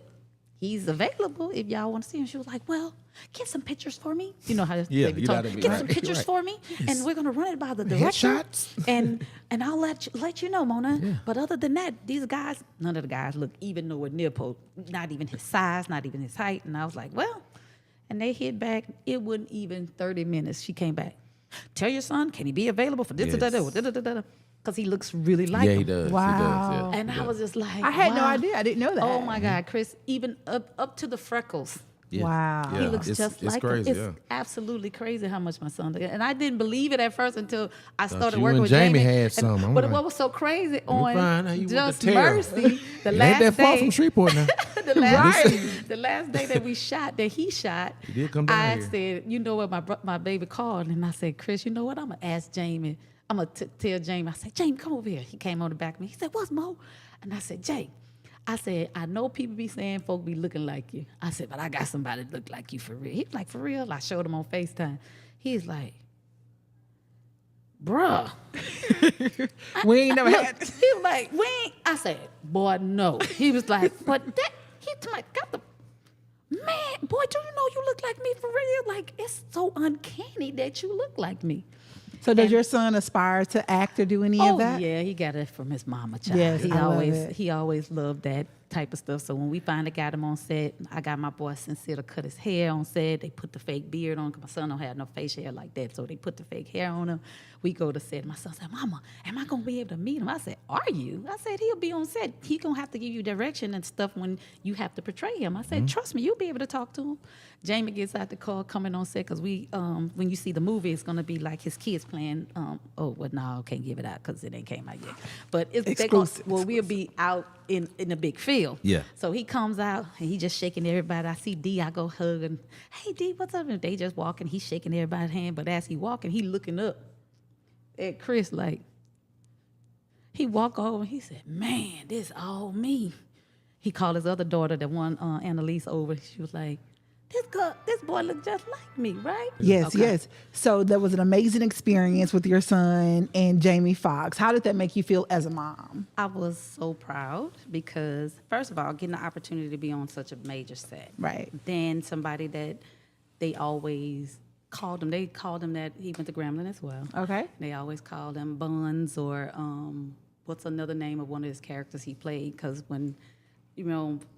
he's available if y'all want to see him. She was like, well, get some pictures for me. You know how they be talking. Get some pictures for me, and we're going to run it by the director. and I'll let you know, Mona. Yeah. But other than that, these guys, none of the guys look even nowhere near Pope. Not even his size, not even his height. And I was like, well, and they hit back. It wasn't even 30 minutes. She came back. Tell your son, can he be available for this? because he looks really like him. He does. Wow. He does, yeah. And I was just like, I had no idea. I didn't know that. Oh my God, Chris, even up to the freckles. Yeah. Wow. Yeah. He looks just like crazy, him. It's absolutely crazy how much my son did. And I didn't believe it at first until I started you working and with Jamie Jamie. had some. But what was so crazy on Just the Mercy, the it last ain't that far day, from Shreveport now. the last day that he shot, He did come down I here. said, you know what, my baby called, and I said, Chris, you know what, I'm going to ask Jamie. I'm going to tell Jamie. I said, Jamie, come over here. He came on the back of me. He said, what's Mo? And I said, Jay. I said, I know people be saying folk be looking like you. I said, but I got somebody that look like you for real. He's like, for real? I showed him on FaceTime. He's like, bruh. We ain't never had. He was like, we ain't. I said, boy, no. He was like, but that, he got the, man, boy, do you know you look like me for real? Like, it's so uncanny that you look like me. So does your son aspire to act or do any of that? Oh, yeah, he got it from his mama, child. Yes, He always loved that type of stuff. So when we finally got him on set, I got my boy Sincere to cut his hair on set. They put the fake beard on, because my son don't have no facial hair like that. So they put the fake hair on him. We go to set. My son said, Mama, am I going to be able to meet him? I said, are you? I said, he'll be on set. He going to have to give you direction and stuff when you have to portray him. I said, trust me, you'll be able to talk to him. Jamie gets out the car coming on set, because we, when you see the movie, it's going to be like his kids playing. No, can't give it out because it ain't came out yet. But we'll be out in the big field. Yeah. So he comes out and he just shaking everybody. I see D, I go hug and, hey D, what's up? And they just walking, he's shaking everybody's hand. But as he walking, he looking up at Chris like, he walk over and he said, man, this all me. He called his other daughter, the one Annalise, over. She was like, this boy look just like me, right? Yes, Okay. yes. So that was an amazing experience with your son and Jamie Foxx. How did that make you feel as a mom? I was so proud because, first of all, getting the opportunity to be on such a major set. Right. Then somebody that they always called him. They called him that. He went to Grambling as well. Okay. They always called him Buns or what's another name of one of his characters he played? Because when,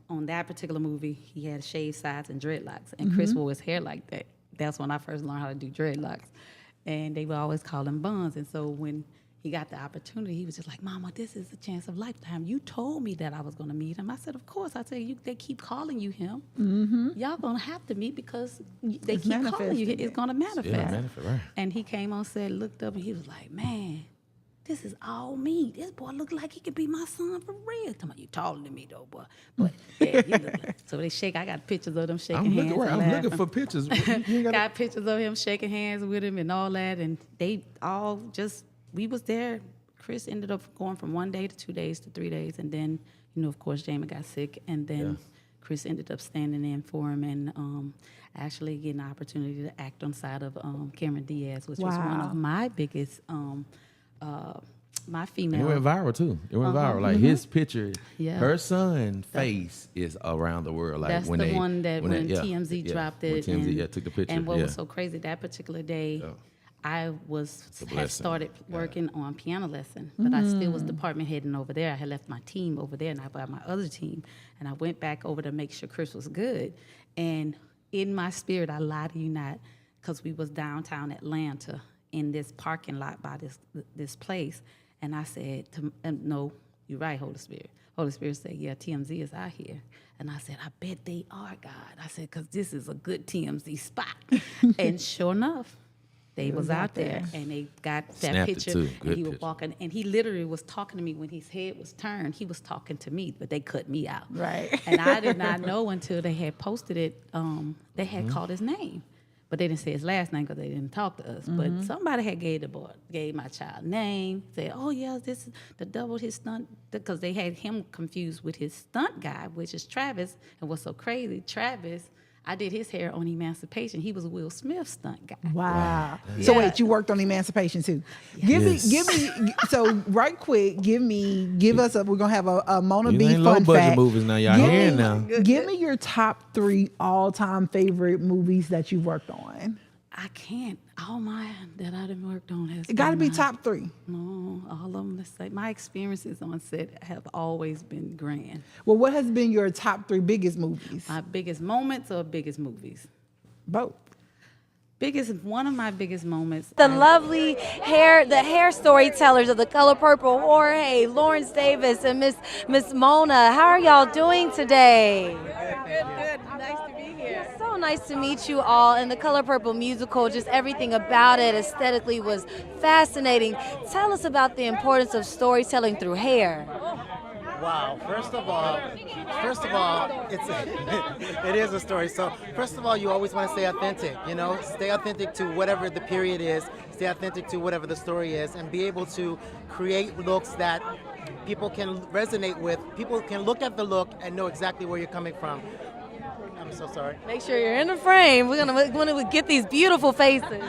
on that particular movie, he had shaved sides and dreadlocks. And Chris wore his hair like that. That's when I first learned how to do dreadlocks. And they would always call him Buns. And so when he got the opportunity, he was just like, Mama, this is a chance of lifetime. You told me that I was going to meet him. I said, of course. I said, they keep calling you him. Mm-hmm. Y'all going to have to meet because they keep calling you. It's going to manifest. Yeah, right. And he came on set, looked up, and he was like, man, this is all me. This boy look like he could be my son for real. Tell me, you taller than me though, boy. But yeah, he look like. So they shake. I got pictures of them shaking hands. I'm looking for pictures. Got pictures of him shaking hands with him and all that. And they all we was there. Chris ended up going from 1 day to 2 days to 3 days. And then, of course, Jamie got sick. And then Chris ended up standing in for him and actually getting the opportunity to act on the side of Cameron Diaz, which was one of my biggest my female. It went viral too. It went viral. Like his picture, her son face is around the world. Like that's when the one that when TMZ dropped it. When TMZ took the picture. And what was so crazy that particular day, I had started working on piano lesson, but I still was department heading over there. I had left my team over there, and I brought my other team, and I went back over to make sure Chris was good. And in my spirit, I lied to you not, because we was downtown Atlanta in this parking lot by this place. And I said, no, you're right, Holy Spirit. Holy Spirit said, yeah, TMZ is out here. And I said, I bet they are, God. I said, because this is a good TMZ spot. And sure enough, they was out there. And they got that Snapped picture. It too. Good and he was picture. walking. And he literally was talking to me when his head was turned. He was talking to me, but they cut me out. Right. And I did not know until they had posted it. They had called his name. But they didn't say his last name because they didn't talk to us. But somebody had gave my child name, said, oh, yeah, this is the double his stunt, because they had him confused with his stunt guy, which is Travis. And what's so crazy, Travis, I did his hair on Emancipation. He was a Will Smith stunt guy. Wow. So wait, you worked on Emancipation too. Give me, so right quick, give us we're going to have a Mona B fun low budget fact. movies now. Y'all hearing now. Give me your top 3 all-time favorite movies that you worked on. I can't. All mine that I done worked on has It got to be mine. top 3. No, all of them. My experiences on set have always been grand. Well, what has been your top 3 biggest movies? My biggest moments or biggest movies? Both. One of my biggest moments. The lovely hair storytellers of the Color Purple, Jorge, Lawrence Davis, and Miss Mona. How are y'all doing today? Good. Nice to be here. It's so nice to meet you all. And the Color Purple musical, just everything about it aesthetically was fascinating. Tell us about the importance of storytelling through hair. Wow. First of all, it is a story. So first of all, you always want to stay authentic, stay authentic to whatever the period is, stay authentic to whatever the story is, and be able to create looks that people can resonate with. People can look at the look and know exactly where you're coming from. I'm so sorry. Make sure you're in the frame. We're gonna get these beautiful faces.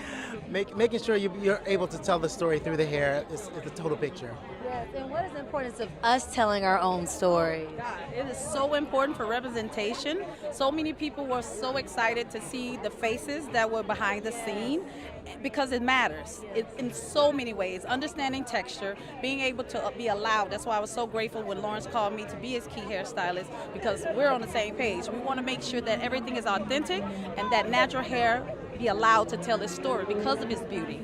Making sure you're able to tell the story through the hair is the total picture. Yes, and what is the importance of us telling our own stories? It is so important for representation. So many people were so excited to see the faces that were behind the scene because it matters in so many ways. Understanding texture, being able to be allowed. That's why I was so grateful when Lawrence called me to be his key hairstylist, because we're on the same page. We want to make sure that everything is authentic and that natural hair be allowed to tell its story because of its beauty.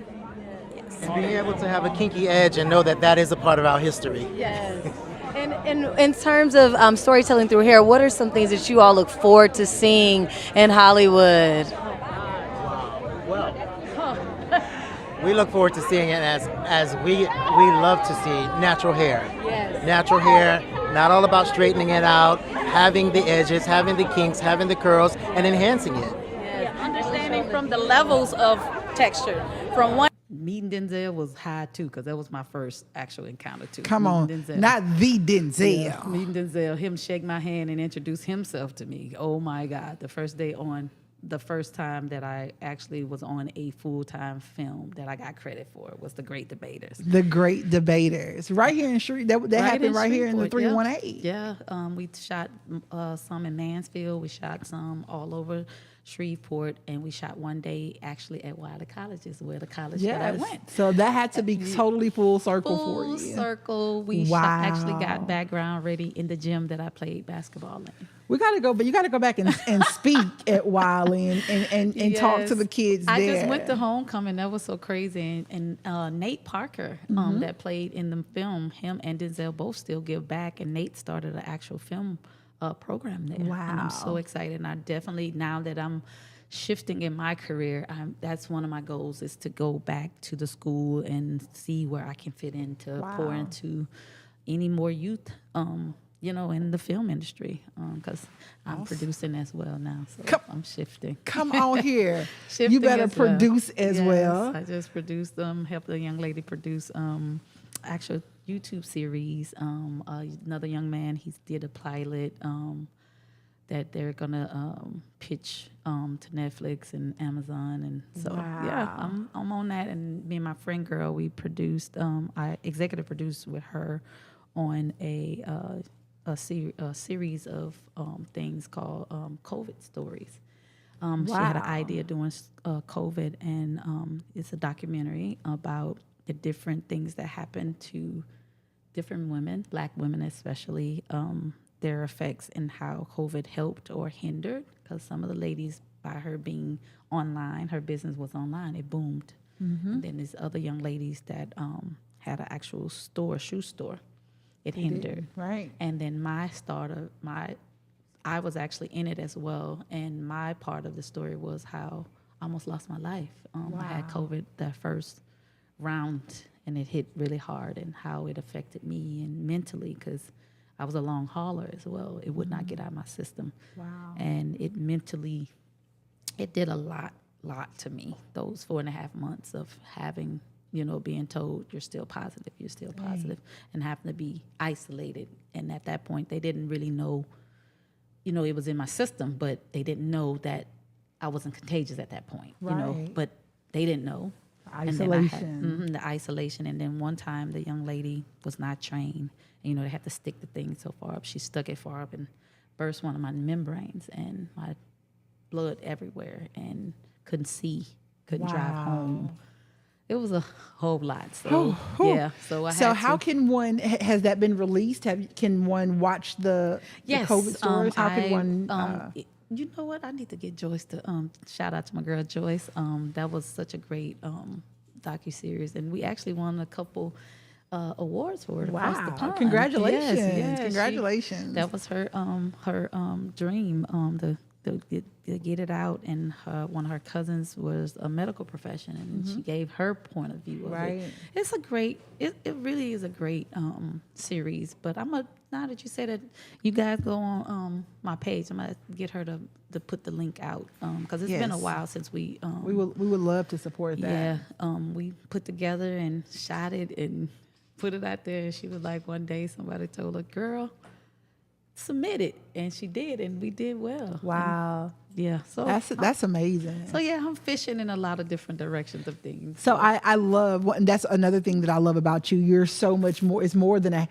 Yes. And being able to have a kinky edge and know that is a part of our history. Yes. And in terms of storytelling through hair, what are some things that you all look forward to seeing in Hollywood? Well, we look forward to seeing it as we love to see natural hair. Yes. Natural hair, not all about straightening it out, having the edges, having the kinks, having the curls, and enhancing it. Understanding from the levels of texture. From one. Meeting Denzel was high too, because that was my first actual encounter too. Come on, Denzel. not the Denzel. Yeah, meeting Denzel, him shake my hand and introduce himself to me. Oh my God, the first time that I actually was on a full-time film that I got credit for was The Great Debaters. The Great Debaters, right here in Shreveport. That happened right here in the 318. Yeah, we shot some in Mansfield. We shot some all over Shreveport, and we shot one day actually at Wilder Colleges, where the college that I went. So that had to be totally full circle for you. Full circle. We actually got background ready in the gym that I played basketball in. We gotta go, but you gotta go back and speak at Wiley and yes. Talk to the kids there. I just went to homecoming. That was so crazy. And Nate Parker, that played in the film, him and Denzel both still give back. And Nate started an actual film program there. Wow. And I'm so excited. And I definitely, now that I'm shifting in my career, that's one of my goals, is to go back to the school and see where I can fit in to pour into any more youth, in the film industry, because I'm producing as well now. So I'm shifting. Come on here. You better produce as well. I just produced helped a young lady produce actual YouTube series. Another young man, he did a pilot that they're gonna pitch to Netflix and Amazon, and so I'm on that. And me and my friend girl, we produced. I executive produced with her on a series of things called COVID stories. She had an idea doing COVID, and it's a documentary about the different things that happen to different women, Black women especially, their effects and how COVID helped or hindered. Because some of the ladies, by her being online, her business was online, it boomed. And then there's other young ladies that had an actual shoe store. It hindered. Right. And then I was actually in it as well. And my part of the story was how I almost lost my life. I had COVID that first round, and it hit really hard, and how it affected me and mentally, because I was a long hauler as well. It would not get out of my system. Wow. And it mentally, it did a lot to me, those 4.5 months of having, being told you're still positive, and having to be isolated. And at that point, they didn't really know, it was in my system, but they didn't know that I wasn't contagious at that point, but they didn't know. Isolation. The isolation. And then one time the young lady was not trained, and, they had to stick the thing so far up. She stuck it far up and burst one of my membranes, and my blood everywhere, and couldn't see, couldn't drive home. It was a whole lot. So, yeah. So how can one, has that been released? Can one watch the COVID stories? How can one? you know what? I need to get Joyce to shout out to my girl Joyce. That was such a great docuseries, and we actually won a couple awards for it across the pond. Congratulations! Yes, Congratulations! That was her dream. To get it out, and one of her cousins was a medical profession, and she gave her point of view of it. It's a great, it really is a great series. But now that you say that, you guys go on my page. I'm gonna get her to put the link out because it's been a while since we would love to support that. Yeah, we put together and shot it and put it out there. And she was like, one day somebody told her, "Girl, submit it," and she did, and we did well. Wow. And yeah, so that's amazing. So yeah, I'm fishing in a lot of different directions of things. So I love, and that's another thing that I love about you. You're so much more. It's more than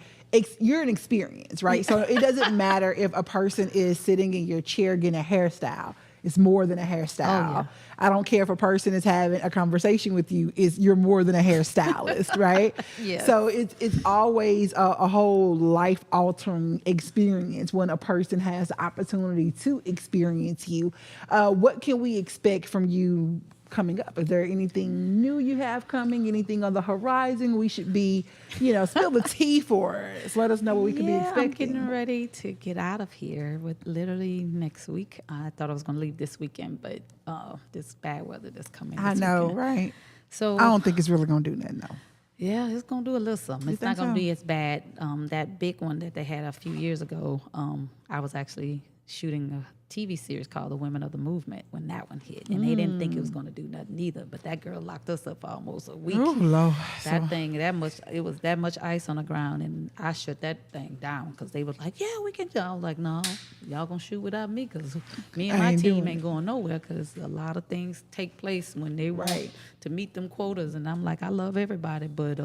you're an experience, right? So it doesn't matter if a person is sitting in your chair getting a hairstyle. It's more than a hairstyle. Oh, yeah. I don't care if a person is having a conversation with you. You're more than a hairstylist, right? Yeah. So it's always a whole life-altering experience when a person has the opportunity to experience you. What can we expect from you coming up? Is there anything new you have coming? Anything on the horizon we should be, spill the tea for us? Let us know what we can be expecting. I'm getting ready to get out of here with literally next week. I thought I was going to leave this weekend, but this bad weather that's coming. I know, weekend. Right? So I don't think it's really going to do nothing, though. Yeah, it's going to do a little something. It's not going to be as bad. That big one that they had a few years ago, I was actually shooting a TV series called The Women of the Movement when that one hit. And they didn't think it was going to do nothing either. But that girl locked us up for almost a week. Oh, Lord. It was that much ice on the ground. And I shut that thing down because they was like, yeah, we can do it. I was like, no, y'all going to shoot without me because me and my team ain't going nowhere because a lot of things take place when they want to meet them quotas. And I'm like, I love everybody, but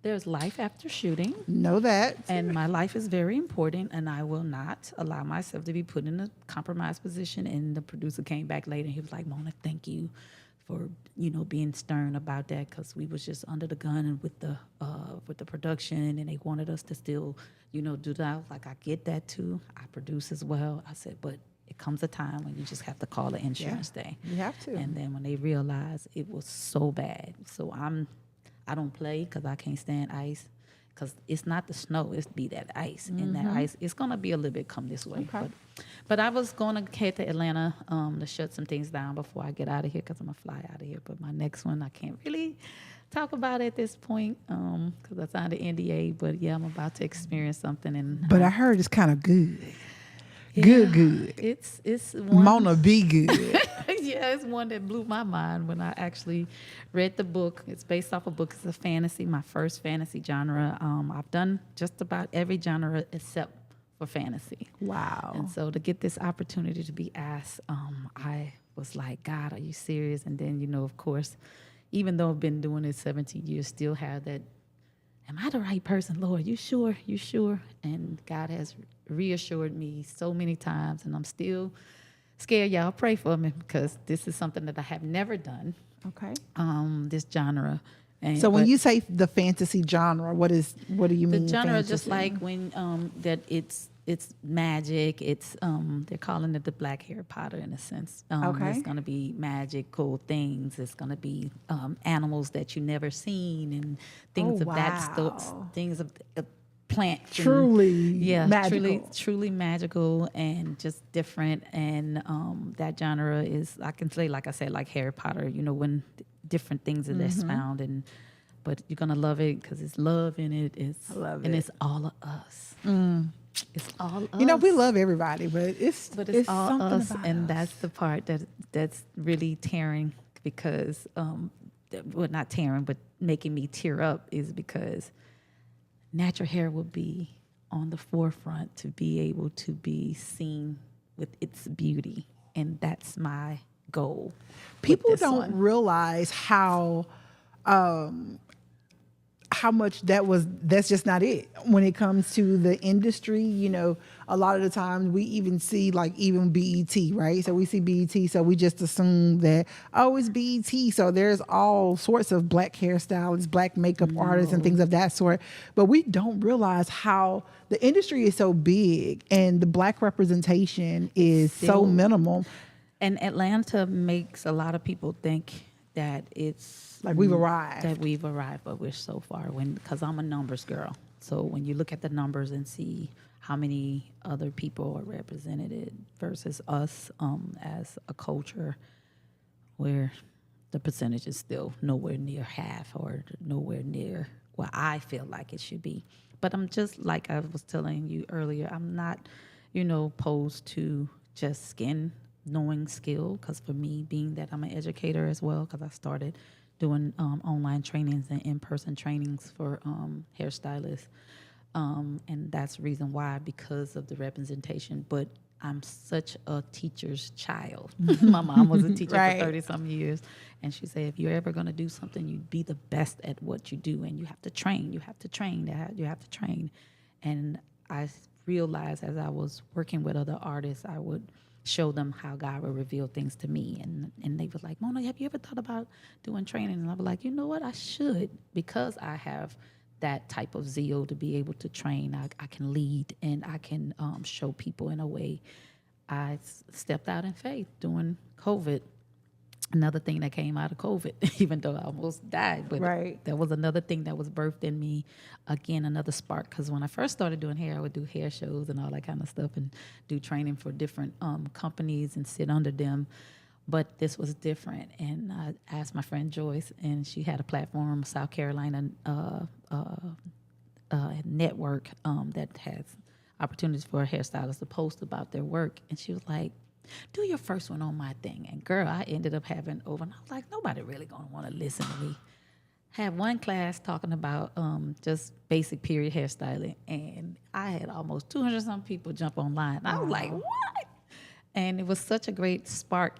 there's life after shooting. Know that. And my life is very important, and I will not allow myself to be put in a compromised position. And the producer came back later, and he was like, Mona, thank you for, being stern about that because we was just under the gun and with the production, and they wanted us to still, do that. I was like, I get that too. I produce as well. I said, but it comes a time when you just have to call the insurance day. You have to. And then when they realized it was so bad, so I don't play because I can't stand ice because it's not the snow, it's be that ice. And that ice, it's going to be a little bit come this way. Okay. But I was going to head to Atlanta to shut some things down before I get out of here because I'm going to fly out of here. But my next one, I can't really talk about at this point because I signed an NDA. But, yeah, I'm about to experience something. But I heard it's kind of good. Yeah, good. It's one. Mona, be good. Yeah, it's one that blew my mind when I actually read the book. It's based off a book. It's a fantasy, my first fantasy genre. I've done just about every genre except for fantasy. Wow. And so to get this opportunity to be asked, I was like, God, are you serious? And then, of course, even though I've been doing it 17 years, still have that, am I the right person, Lord? You sure? You sure? And God has reassured me so many times, and I'm still scared. Y'all pray for me because this is something that I have never done. Okay. This genre. So when you say the fantasy genre, what do you mean? The genre fantasy? Just like when that it's magic. It's they're calling it the Black Harry Potter in a sense. Okay. It's going to be magical things. It's going to be animals that you never seen and things of that things of plant. Truly magical. Truly magical and just different. And that genre is, I can say, like I said, like Harry Potter, when different things that's found. But you're going to love it because it's love in it. It's all of us. It's all us. We love everybody, but it's all us. And that's the part that's really tearing because, not tearing, but making me tear up is because natural hair will be on the forefront to be able to be seen with its beauty. And that's my goal. People don't realize how how much that's just not it. When it comes to the industry, you know, a lot of the times we even see like even BET, right? So we see BET, so we just assume that, oh, it's BET. So there's all sorts of black hairstylists, black makeup artists and things of that sort. But we don't realize how the industry is so big and the black representation is so minimal. And Atlanta makes a lot of people think that it's like we've arrived. That we've arrived, but we're so far. Because I'm a numbers girl. So when you look at the numbers and see how many other people are represented versus us as a culture, where the percentage is still nowhere near half or nowhere near what I feel like it should be. But I'm just like I was telling you earlier, I'm not, opposed to just knowing skill, because for me, being that I'm an educator as well, because I started doing online trainings and in-person trainings for hairstylists, and that's the reason why, because of the representation. But I'm such a teacher's child. My mom was a teacher for 30-some years, and she said, if you're ever going to do something, you be the best at what you do, and you have to train. You have to train. And I realized as I was working with other artists, I would show them how God would reveal things to me. And they were like, Mona, have you ever thought about doing training? And I was like, you know what, I should, because I have that type of zeal to be able to train. I can lead and I can show people in a way. I stepped out in faith during COVID. Another thing that came out of COVID, even though I almost died, but there was another thing that was birthed in me. Again, another spark, because when I first started doing hair, I would do hair shows and all that kind of stuff and do training for different companies and sit under them. But this was different. And I asked my friend Joyce, and she had a platform, South Carolina network that has opportunities for hairstylists to post about their work. And she was like, do your first one on my thing. And girl, I ended up having over, and I was like, nobody really gonna want to listen to me. Had one class talking about just basic period hairstyling, and I had almost 200-some people jump online. I was like, what? And it was such a great spark,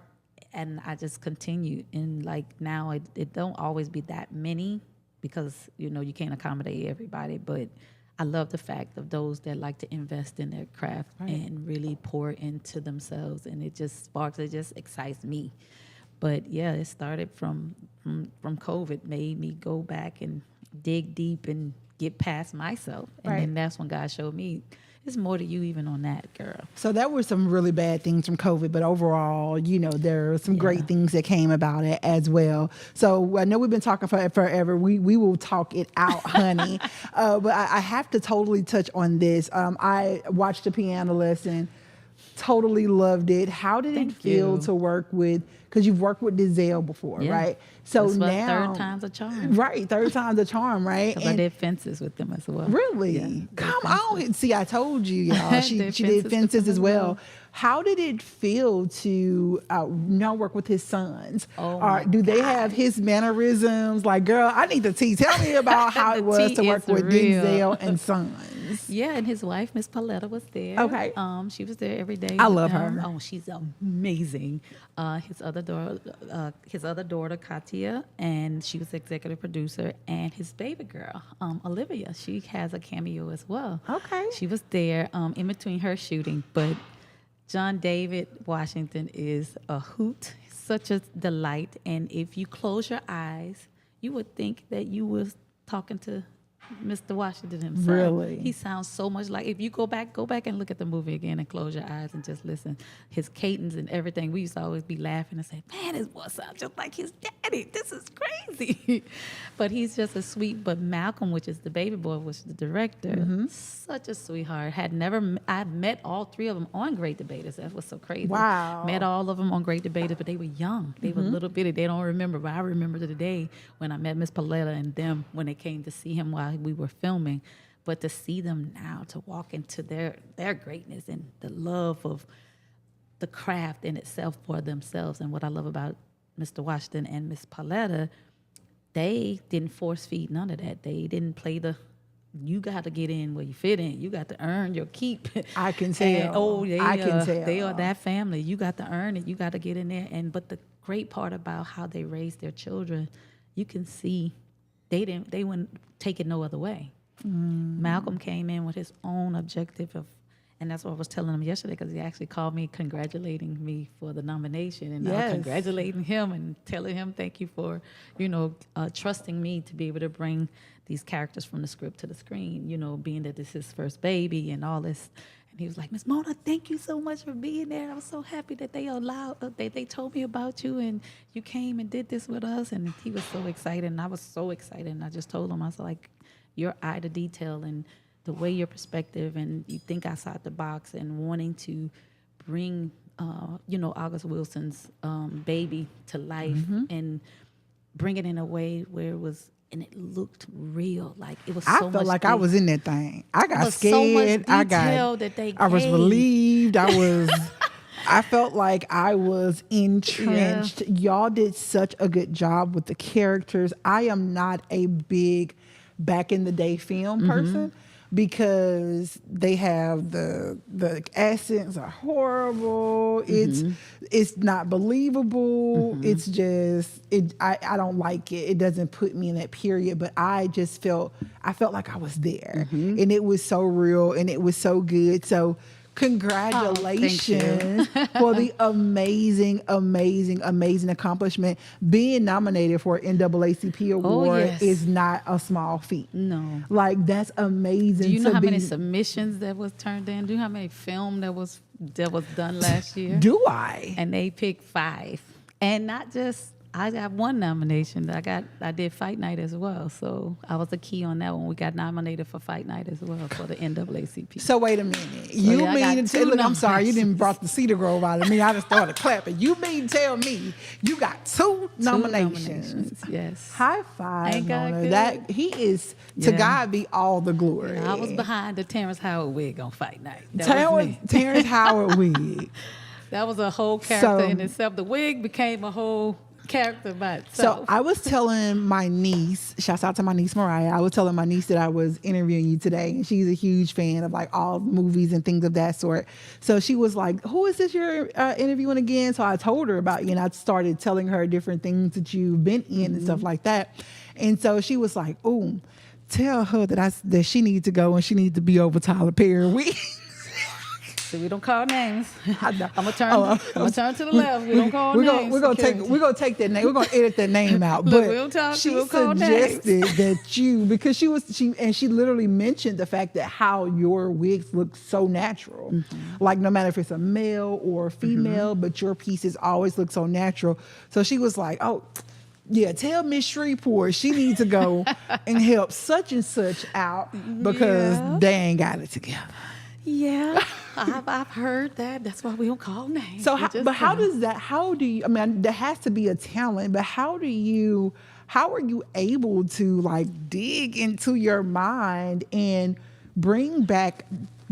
and I just continued. And like now, it don't always be that many, because you can't accommodate everybody, but I love the fact of those that like to invest in their craft and really pour into themselves, and it just sparks, it just excites me. But yeah, it started from COVID, made me go back and dig deep and get past myself. And then that's when God showed me, there's more to you even on that, girl. So that were some really bad things from COVID, but overall, there are some great things that came about it as well. So I know we've been talking forever. We will talk it out, honey. But I have to totally touch on this. I watched the piano lesson, totally loved it. How did it feel to work with, because you've worked with Denzel before, right? So now, third time's a charm. Right, third time's a charm, right? Because I did fences with them as well. Really? Yeah, come on. See, I told you, y'all. She did fences as well. How did it feel to now work with his sons? Do they have his mannerisms? Like, girl, I need to tell me about how it was to work with Denzel and sons. Yeah, and his wife, Miss Pauletta, was there. Okay. She was there every day. I love her. Oh, she's amazing. His other daughter, Katia, and she was executive producer, and his baby girl, Olivia, she has a cameo as well. Okay. She was there in between her shooting, but John David Washington is a hoot, such a delight, and if you close your eyes, you would think that you was talking to Mr. Washington himself. Really? He sounds so much like, if you go back and look at the movie again and close your eyes and just listen. His cadence and everything, we used to always be laughing and say, man, his voice sounds just like his daddy. This is crazy. But he's just a sweet, but Malcolm, which is the baby boy, which is the director, such a sweetheart. I met all three of them on Great Debaters. That was so crazy. Wow. Met all of them on Great Debaters, but they were young. They were little bitty. They don't remember, but I remember the day when I met Miss Pauletta and them when they came to see him while we were filming. But to see them now, to walk into their greatness and the love of the craft in itself for themselves. And what I love about Mr. Washington and Miss Pauletta, they didn't force feed none of that. They didn't play you got to get in where you fit in. You got to earn your keep. I can tell. I can tell. They are that family. You got to earn it. You got to get in there. But the great part about how they raise their children, you can see they wouldn't take it no other way. Malcolm came in with his own objective of, and that's what I was telling him yesterday, because he actually called me congratulating me for the nomination, and I was congratulating him and telling him thank you for, trusting me to be able to bring these characters from the script to the screen, being that this is his first baby and all this. And he was like, Miss Mona, thank you so much for being there. I was so happy that they told me about you and you came and did this with us. And he was so excited, and I was so excited. And I just told him, I was like, your eye to detail and the way your perspective and you think outside the box and wanting to bring, August Wilson's baby to life and bring it in a way where it looked real. Like it was so much. I felt like I was in that thing. I got scared. So much detail that they gave. I was relieved. I felt like I was entrenched. Yeah. Y'all did such a good job with the characters. I am not a big back in the day film person, because they have the accents are horrible. It's not believable. It's just I don't like it. It doesn't put me in that period. But I felt like I was there, and it was so real and it was so good. So congratulations for the amazing accomplishment. Being nominated for an NAACP award is not a small feat. No. Like, that's amazing. Do you know how many submissions that was turned in? Do you know how many film that was done last year? Do I? And they picked 5. And not just, I got 1 nomination. I did Fight Night as well. So I was a key on that one. We got nominated for Fight Night as well for the NAACP. So wait a minute. You mean to tell me, I'm sorry, you didn't brought the Cedar Grove out of me. I just started clapping. You mean to tell me you got 2 nominations? Yes. High five, Mona. That he is, to God be all the glory. I was behind the Terrence Howard wig on Fight Night. Terrence Howard wig. That was a whole character in itself. The wig became a whole character by itself. So I was telling my niece, shouts out to my niece Mariah, I was telling my niece that I was interviewing you today, and she's a huge fan of like all movies and things of that sort. So she was like, who is this you're interviewing again? So I told her about you, and I started telling her different things that you've been in and stuff like that. And so she was like, oh, tell her that she needs to go and she needs to be over Tyler Perry. So we don't call names. I'm gonna turn to the left. We don't call names. We're gonna take that name. We're gonna edit that name out. Look, but she suggested that because she literally mentioned the fact that how your wigs look so natural. Like no matter if it's a male or a female, but your pieces always look so natural. So she was like, oh, yeah, tell Miss Shreveport she needs to go and help such and such out because they ain't got it together. Yeah, I've heard that. That's why we don't call names. So, how do you, I mean, there has to be a talent, but how are you able to like dig into your mind and bring back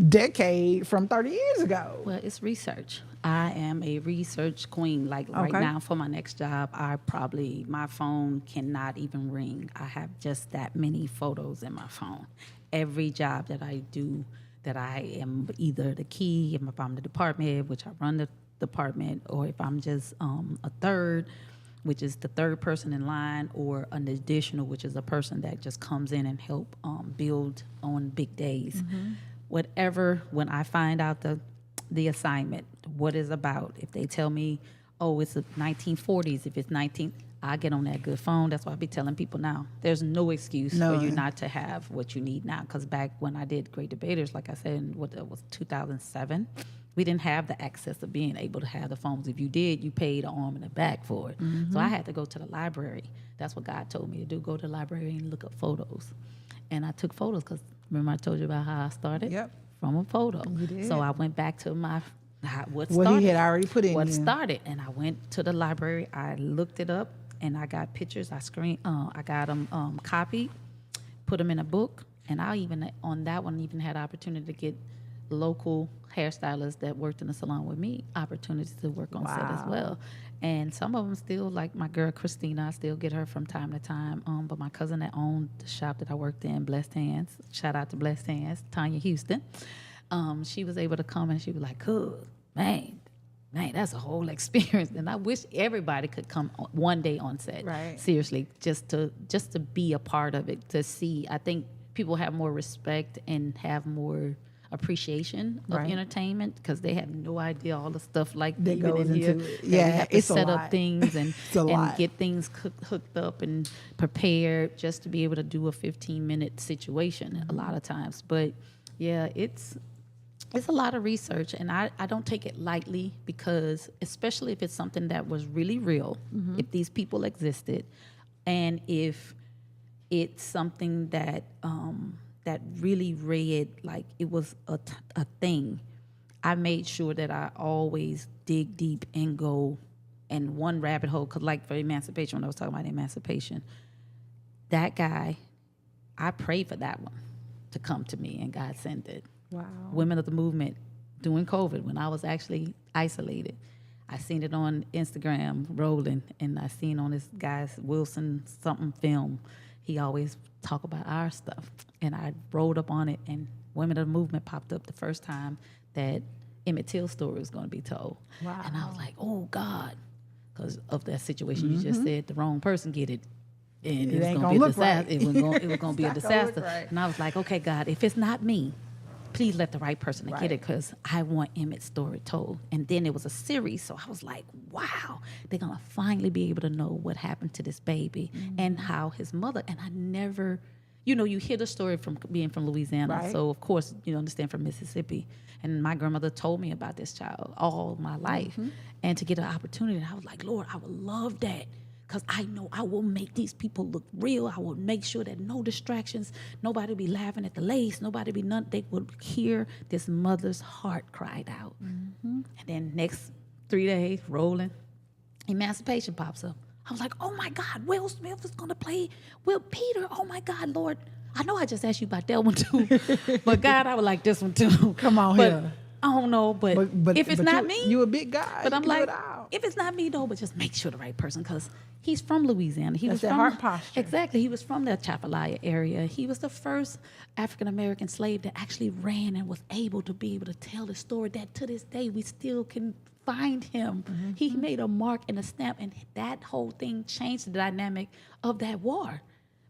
decade from 30 years ago? Well, it's research. I am a research queen. Like right now for my next job, my phone cannot even ring. I have just that many photos in my phone. Every job that I do, that I am either the key, if I'm the department head, which I run the department, or if I'm just a third, which is the third person in line, or an additional, which is a person that just comes in and help build on big days. Whatever, when I find out the assignment, what it's about, if they tell me, oh, it's the 1940s, if it's I get on that good phone. That's why I be telling people now, there's no excuse for you not to have what you need now. Because back when I did Great Debaters, like I said, in what it was 2007, we didn't have the access of being able to have the phones. If you did, you paid an arm and a back for it. So I had to go to the library. That's what God told me to do, go to the library and look up photos. And I took photos because remember I told you about how I started? Yep. From a photo. You did. So I went back to what he had already put in. Started. And I went to the library. I looked it up. And I got pictures. I got them copied, put them in a book, and I even on that one even had opportunity to get local hairstylists that worked in the salon with me opportunities to work on set as well. And some of them still, like my girl Christina, I still get her from time to time. But my cousin that owned the shop that I worked in, Blessed Hands, shout out to Blessed Hands, Tanya Houston. She was able to come and she was like, "Good man." man, that's a whole experience. And I wish everybody could come one day on set. Right. Seriously, just to be a part of it, to see. I think people have more respect and have more appreciation of entertainment because they have no idea all the stuff like that goes in here. into it. Yeah, we have to it's set a up lot. things and and get things hooked up and prepared just to be able to do a 15-minute situation a lot of times. But yeah, it's a lot of research, and I don't take it lightly because, especially if it's something that was really real, if these people existed, and if it's something that that really read like it was a thing, I made sure that I always dig deep and go in one rabbit hole. Because like for Emancipation, when I was talking about Emancipation, that guy, I prayed for that one to come to me, and God sent it. Wow. Women of the movement during COVID, when I was actually isolated. I seen it on Instagram rolling, and I seen on this guy's Wilson something film. He always talk about our stuff, and I rolled up on it, and Women of the Movement popped up the first time that Emmett Till's story was going to be told. Wow. And I was like, oh God, because of that situation you just said, the wrong person get it. And it was going to be a disaster. It was going to be a disaster. Right. And I was like, okay, God, if it's not me, please let the right person to get it, because I want Emmett's story told. And then it was a series, so I was like, wow, they're going to finally be able to know what happened to this baby and how his mother, and I never, you hear the story from being from Louisiana, so of course you understand from Mississippi. And my grandmother told me about this child all my life. And to get an opportunity, I was like, Lord, I would love that. Because I know I will make these people look real. I will make sure that no distractions, nobody will be laughing at the lace, nobody be none. They will hear this mother's heart cried out. And then next 3 days, rolling, Emancipation pops up. I was like, oh my God, Will Smith is going to play Will Peter. Oh my God, Lord. I know I just asked you about that one too. But God, I would like this one too. Come on here. I don't know, but if it's not me. You a big guy. But I'm like, if it's not me though, but just make sure the right person, because he's from Louisiana. He was from heart posture. Exactly. He was from the Chapalaya area. He was the first African-American slave that actually ran and was able to be able to tell the story that to this day we still can find him. He made a mark and a stamp, and that whole thing changed the dynamic of that war.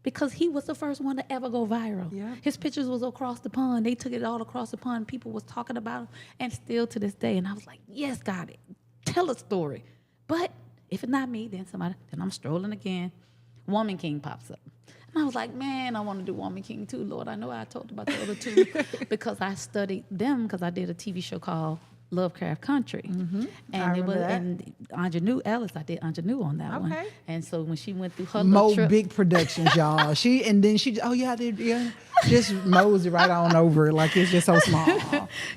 Because he was the first one to ever go viral. Yeah. His pictures was across the pond. They took it all across the pond. People was talking about him, and still to this day. And I was like, yes, God, tell a story. But if it's not me, then I'm strolling again. Woman King pops up. And I was like, man, I want to do Woman King too, Lord. I know I talked about the other two because I studied them because I did a TV show called Lovecraft Country. And it was and Ingenue Ellis, I did Ingenue on that one. And so when she went through her little trip, big productions, y'all. She just mows it right on over like it's just so small.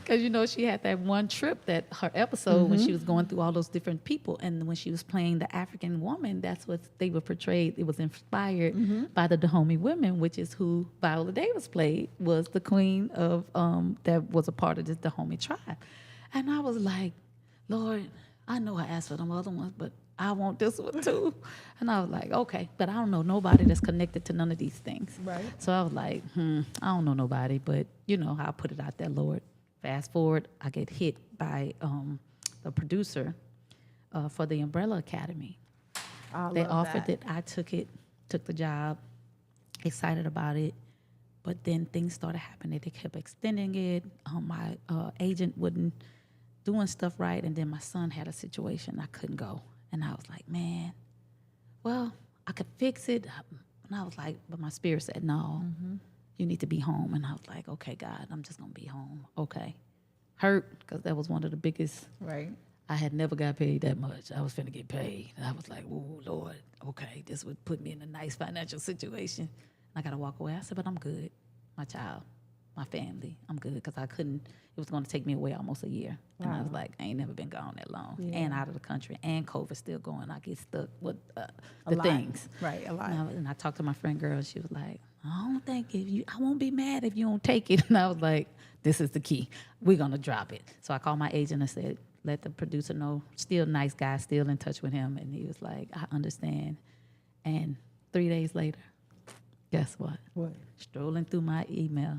Because she had that one trip, that her episode when she was going through all those different people, and when she was playing the African woman, that's what they were portrayed. It was inspired by the Dahomey women, which is who Viola Davis played, was the queen of that was a part of this Dahomey tribe. And I was like, Lord, I know I asked for them other ones, but I want this one too. And I was like, okay, but I don't know nobody that's connected to none of these things. Right. So I was like, I don't know nobody, but I'll put it out there, Lord. Fast forward, I get hit by the producer for the Umbrella Academy. They offered it. I took the job, excited about it. But then things started happening. They kept extending it. My agent wouldn't doing stuff right, and then my son had a situation. I couldn't go. And I was like, man, well, I could fix it. And I was like, but my spirit said, no, you need to be home. And I was like, okay, God, I'm just going to be home. Okay. Hurt, because that was one of the biggest. Right. I had never got paid that much. I was finna get paid. And I was like, oh, Lord, okay, this would put me in a nice financial situation. I got to walk away. I said, but I'm good. My child, my family, I'm good, because I couldn't. It was going to take me away almost a year. Wow. And I was like, I ain't never been gone that long. Yeah. And out of the country, and COVID still going. I get stuck with the things. Right, a lot. And I talked to my friend girl. She was like, I don't think I won't be mad if you don't take it. And I was like, this is the key. We're going to drop it. So I called my agent and said, let the producer know. Still nice guy, still in touch with him. And he was like, I understand. And 3 days later, guess what? What? Strolling through my email.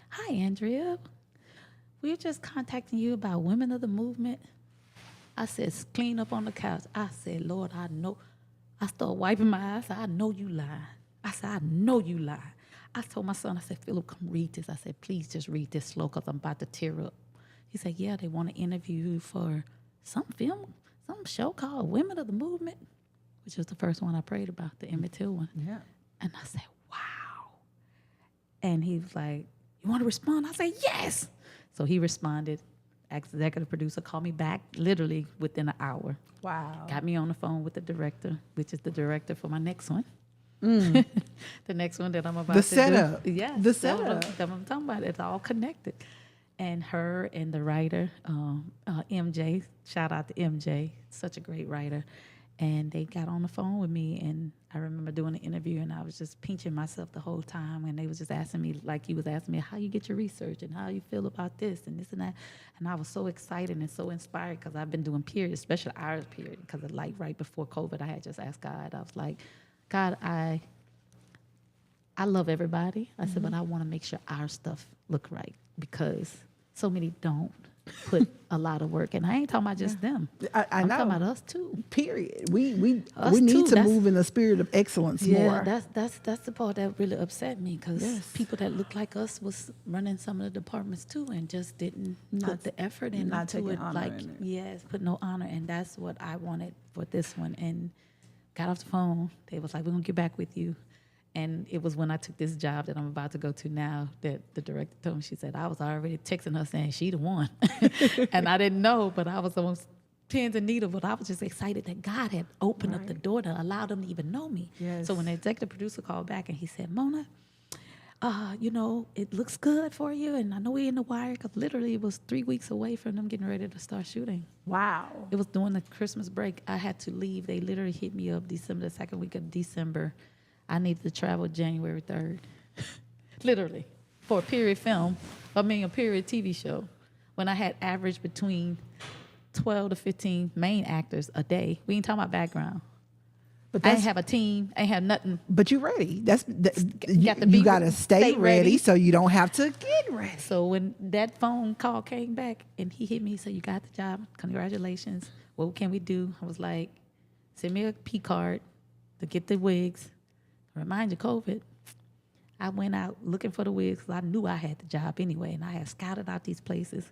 Hi, Andrea. we're just contacting you about women of the movement. I said, clean up on the couch. I said, Lord, I know. I started wiping my eyes. I know you lying. I said, I know you lying. I told my son, I said, Philip, come read this. I said, please just read this slow because I'm about to tear up. He said, yeah, they want to interview you for some show called Women of the Movement, which was the first one I prayed about, the Emmett Till one. Yeah. And I said, wow. And he was like, you want to respond? I said, yes. So he responded. Executive producer called me back literally within an hour. Wow. Got me on the phone with the director, which is the director for my next one. The next one that I'm about to setup. do. Yes. The setup. That I'm talking about. It's all connected. And her and the writer, MJ, shout out to MJ, such a great writer. And they got on the phone with me, and I remember doing an interview, and I was just pinching myself the whole time, and they was just asking me, like you was asking me, how you get your research and how you feel about this and this and that. And I was so excited and so inspired because I've been doing periods, especially ours period, because like right before COVID, I had just asked God. I was like, God, I love everybody. I said, but I want to make sure our stuff look right because so many don't put a lot of work, and I ain't talking about just them. I'm talking about us too. Period. We need to move in the spirit of excellence more. That's the part that really upset me because people that look like us was running some of the departments too, and just didn't put the effort into it. Put no honor, and that's what I wanted for this one. And got off the phone. They was like, "We're gonna get back with you." And it was when I took this job that I'm about to go to now that the director told me, she said, I was already texting her saying she the one. And I didn't know, but I was on pins and needles, but I was just excited that God had opened up the door to allow them to even know me. Yes. So when the executive producer called back and he said, Mona, it looks good for you. And I know we're in the wire because literally it was 3 weeks away from them getting ready to start shooting. Wow. It was during the Christmas break. I had to leave. They literally hit me up the second week of December. I needed to travel January 3rd, literally, for a period TV show, when I had averaged between 12 to 15 main actors a day. We ain't talking about background. But I ain't have a team. I ain't have nothing. But you're ready. You got to stay ready so you don't have to get ready. So when that phone call came back and he hit me, he said, you got the job. Congratulations. What can we do? I was like, send me a P card to get the wigs. Remind you, COVID, I went out looking for the wigs because I knew I had the job anyway, and I had scouted out these places.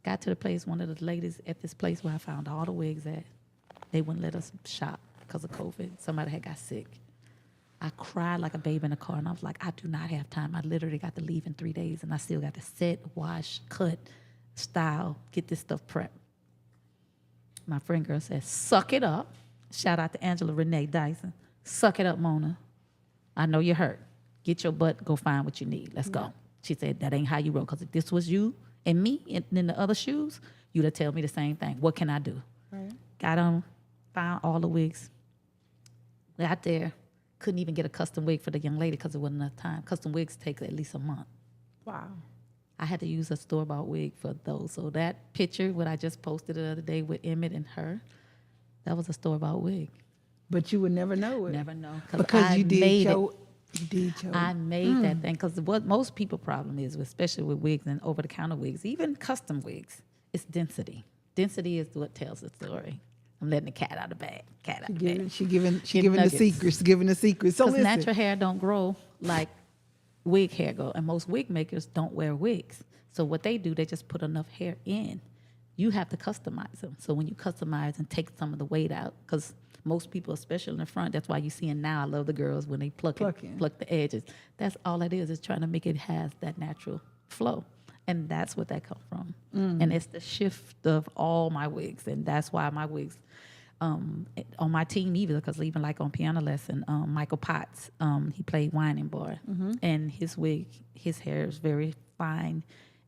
Got to the place, one of the ladies at this place where I found all the wigs at, they wouldn't let us shop because of COVID. Somebody had got sick. I cried like a baby in the car, and I was like, I do not have time. I literally got to leave in 3 days, and I still got to set, wash, cut, style, get this stuff prepped. My friend girl said, suck it up. Shout out to Angela Renee Dyson. Suck it up, Mona. I know you're hurt. Get your butt, go find what you need. Let's go. She said, that ain't how you roll. Because if this was you and me and in the other shoes, you'd have tell me the same thing. What can I do? Right. Got on, found all the wigs. Got there. Couldn't even get a custom wig for the young lady because there wasn't enough time. Custom wigs take at least a month. Wow. I had to use a store-bought wig for those. So that picture, what I just posted the other day with Emmett and her, that was a store-bought wig. But you would never know it. Never know. Because you did your I made that thing. Because what most people problem is, especially with wigs and over-the-counter wigs, even custom wigs, it's density. Density is what tells the story. I'm letting the cat out of the bag. She giving the secrets. Giving the secrets. So because natural hair don't grow like wig hair go, and most wig makers don't wear wigs. So what they do, they just put enough hair in. You have to customize them. So when you customize and take some of the weight out, because most people, especially in the front, that's why you see it now. I love the girls when they pluck the edges. That's all it is trying to make it have that natural flow. And that's what that comes from. And it's the shift of all my wigs. And that's why my wigs, on my team either, because even like on Piano Lesson, Michael Potts, he played Whining Boy. And his wig, his hair is very fine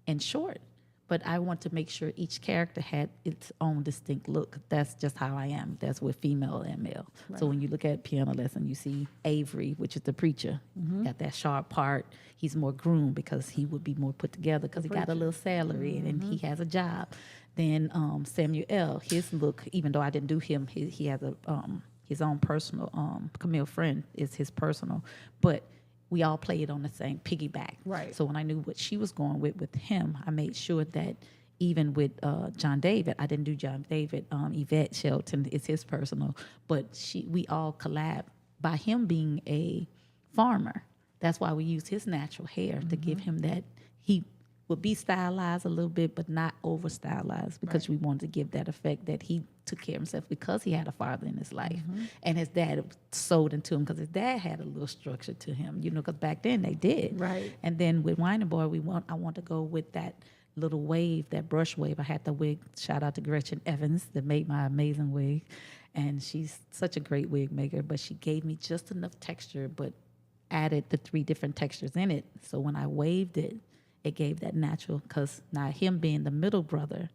and short. But I want to make sure each character had its own distinct look. That's just how I am. That's with female and male. Right. So when you look at Piano Lesson, you see Avery, which is the preacher. Got that sharp part. He's more groomed because he would be more put together because he got a little salary and he has a job. Then Samuel L., his look, even though I didn't do him, he has his own personal, Camille Friend is his personal. But we all played on the same piggyback. Right. So when I knew what she was going with him, I made sure that even with John David, I didn't do John David. Yvette Shelton is his personal, but we all collab by him being a farmer. That's why we used his natural hair to give him that. He would be stylized a little bit, but not over stylized, because we wanted to give that effect that he took care of himself because he had a father in his life. And his dad sold into him because his dad had a little structure to him, because back then they did. Right. And then with Wine and Boy, I want to go with that little wave, that brush wave. I had the wig, shout out to Gretchen Evans that made my amazing wig. And she's such a great wig maker, but she gave me just enough texture, but added the 3 different textures in it. So when I waved it, it gave that natural, because now him being the middle brother,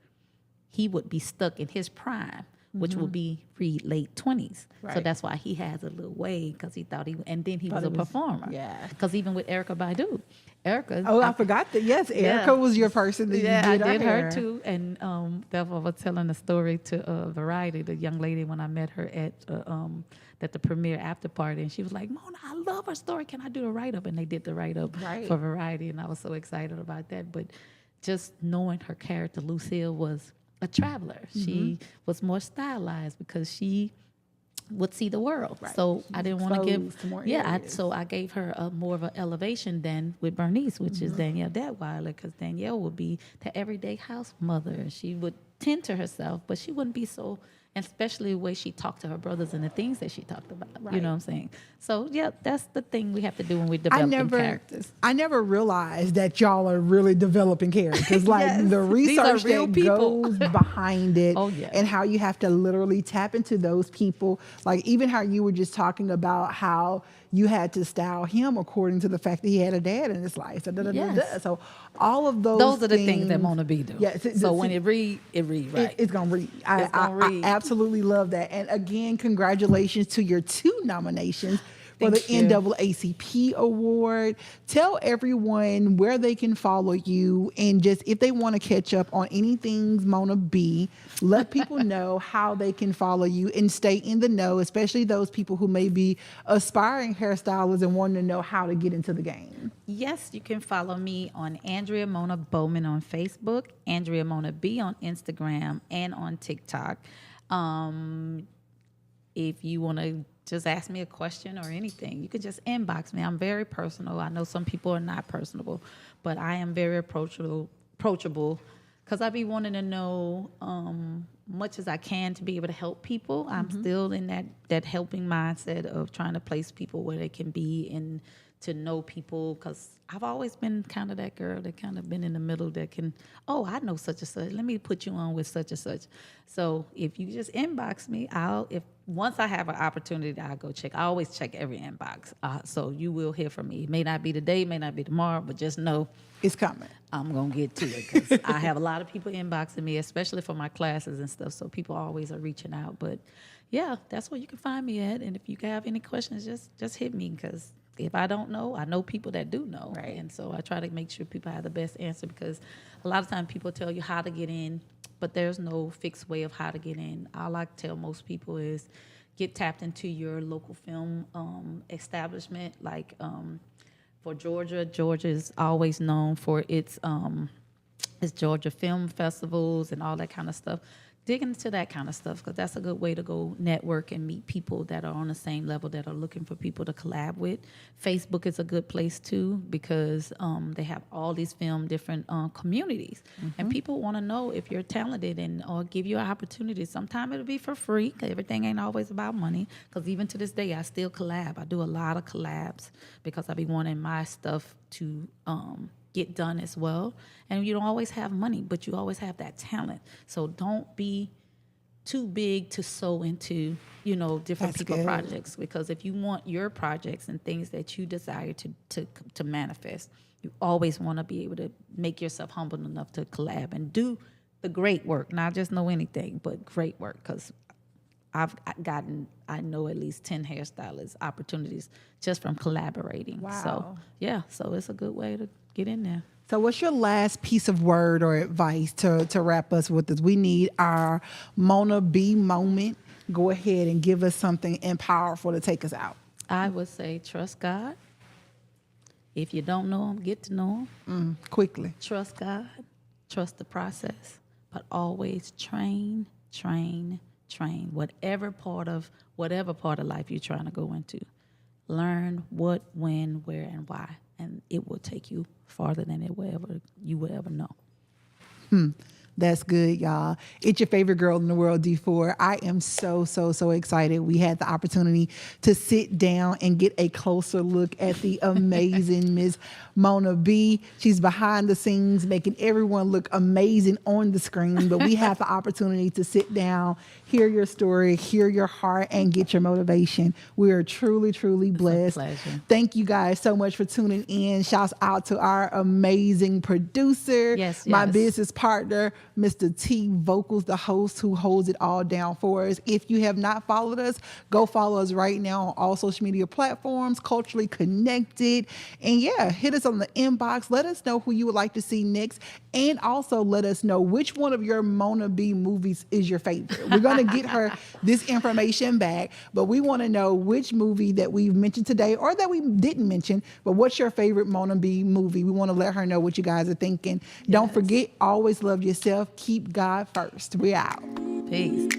he would be stuck in his prime, which would be late 20s. Right. So that's why he has a little wave, because he thought and then he was a performer. Yeah. Because even with Erykah Badu, I forgot that. Yes, Erica was your person that you did I did her her too. And therefore I was telling a story to Variety, the young lady, when I met her at the premiere after party, and she was like, Mona, I love her story. Can I do a write-up? And they did the write-up for Variety, and I was so excited about that. But just knowing her character, Lucille, was a traveler. She was more stylized because she would see the world. Right. So I didn't want to give so I gave her more of an elevation than with Bernice, which is Danielle Detweiler, because Danielle would be the everyday house mother. She would tend to herself, but she wouldn't be so, especially the way she talked to her brothers and the things that she talked about. Right. You know what I'm saying? So yeah, that's the thing we have to do when we're developing characters. I never realized that y'all are really developing characters. Like the research that goes behind it, and how you have to literally tap into those people. Like even how you were just talking about how you had to style him according to the fact that he had a dad in his life. So all of those are the things that Mona B do. Yes. So when it read right. It's going to read. I absolutely love that. And again, congratulations to your 2 nominations for the NAACP award. Tell everyone where they can follow you, and just if they want to catch up on anything Mona B, let people know how they can follow you and stay in the know, especially those people who may be aspiring hairstylists and wanting to know how to get into the game. Yes, you can follow me on Andrea Mona Bowman on Facebook, Andrea Mona B on Instagram, and on TikTok. If you want to just ask me a question or anything, you can just inbox me. I'm very personal. I know some people are not personable, but I am very approachable because I be wanting to know much as I can to be able to help people. I'm still in that helping mindset of trying to place people where they can be and to know people, because I've always been kind of that girl that kind of been in the middle that can, I know such and such, let me put you on with such and such. So if you just inbox me, once I have an opportunity, I'll go check. I always check every inbox. So you will hear from me. It may not be today, it may not be tomorrow, but just know it's coming. I'm going to get to it, because I have a lot of people inboxing me, especially for my classes and stuff. So people always are reaching out. But yeah, that's where you can find me at. And if you have any questions, just hit me, because if I don't know, I know people that do know. Right. And so I try to make sure people have the best answer, because a lot of times people tell you how to get in, but there's no fixed way of how to get in. All I tell most people is get tapped into your local film establishment. Like for Georgia is always known for its Georgia film festivals and all that kind of stuff. Dig into that kind of stuff, because that's a good way to go network and meet people that are on the same level, that are looking for people to collab with. Facebook is a good place too, because they have all these different communities, and people want to know if you're talented or give you an opportunity. Sometimes it'll be for free, because everything ain't always about money. Because even to this day, I still collab. I do a lot of collabs because I be wanting my stuff to get done as well. And you don't always have money, but you always have that talent. So don't be too big to sow into, different people's projects, because if you want your projects and things that you desire to manifest, you always want to be able to make yourself humble enough to collab and do the great work, not just know anything, but great work. Because I know at least 10 hairstylist opportunities just from collaborating. Wow. So it's a good way to get in there. So what's your last piece of word or advice to wrap us with this? We need our Mona B moment. Go ahead and give us something powerful to take us out. I would say trust God If you don't know them, get to know them. Quickly. Trust God. Trust the process. But always train. Whatever part of life you're trying to go into. Learn what, when, where, and why. And it will take you farther than you will ever know. That's good, y'all. It's your favorite girl in the world, D4. I am so excited. We had the opportunity to sit down and get a closer look at the amazing Miss Mona B. She's behind the scenes, making everyone look amazing on the screen. But we have the opportunity to sit down, hear your story, hear your heart, and get your motivation. We are truly blessed. Thank you guys so much for tuning in. Shouts out to our amazing producer, my business partner, Mr. Tvokalz, the host who holds it all down for us. If you have not followed us, go follow us right now on all social media platforms, Culturally Connected. And hit us on the inbox. Let us know who you would like to see next. And also let us know which one of your Mona B movies is your favorite. We're going to get her this information back, but we want to know which movie that we've mentioned today or that we didn't mention, but what's your favorite Mona B movie? We want to let her know what you guys are thinking. Don't forget, always love yourself. Keep God first. We out. Peace.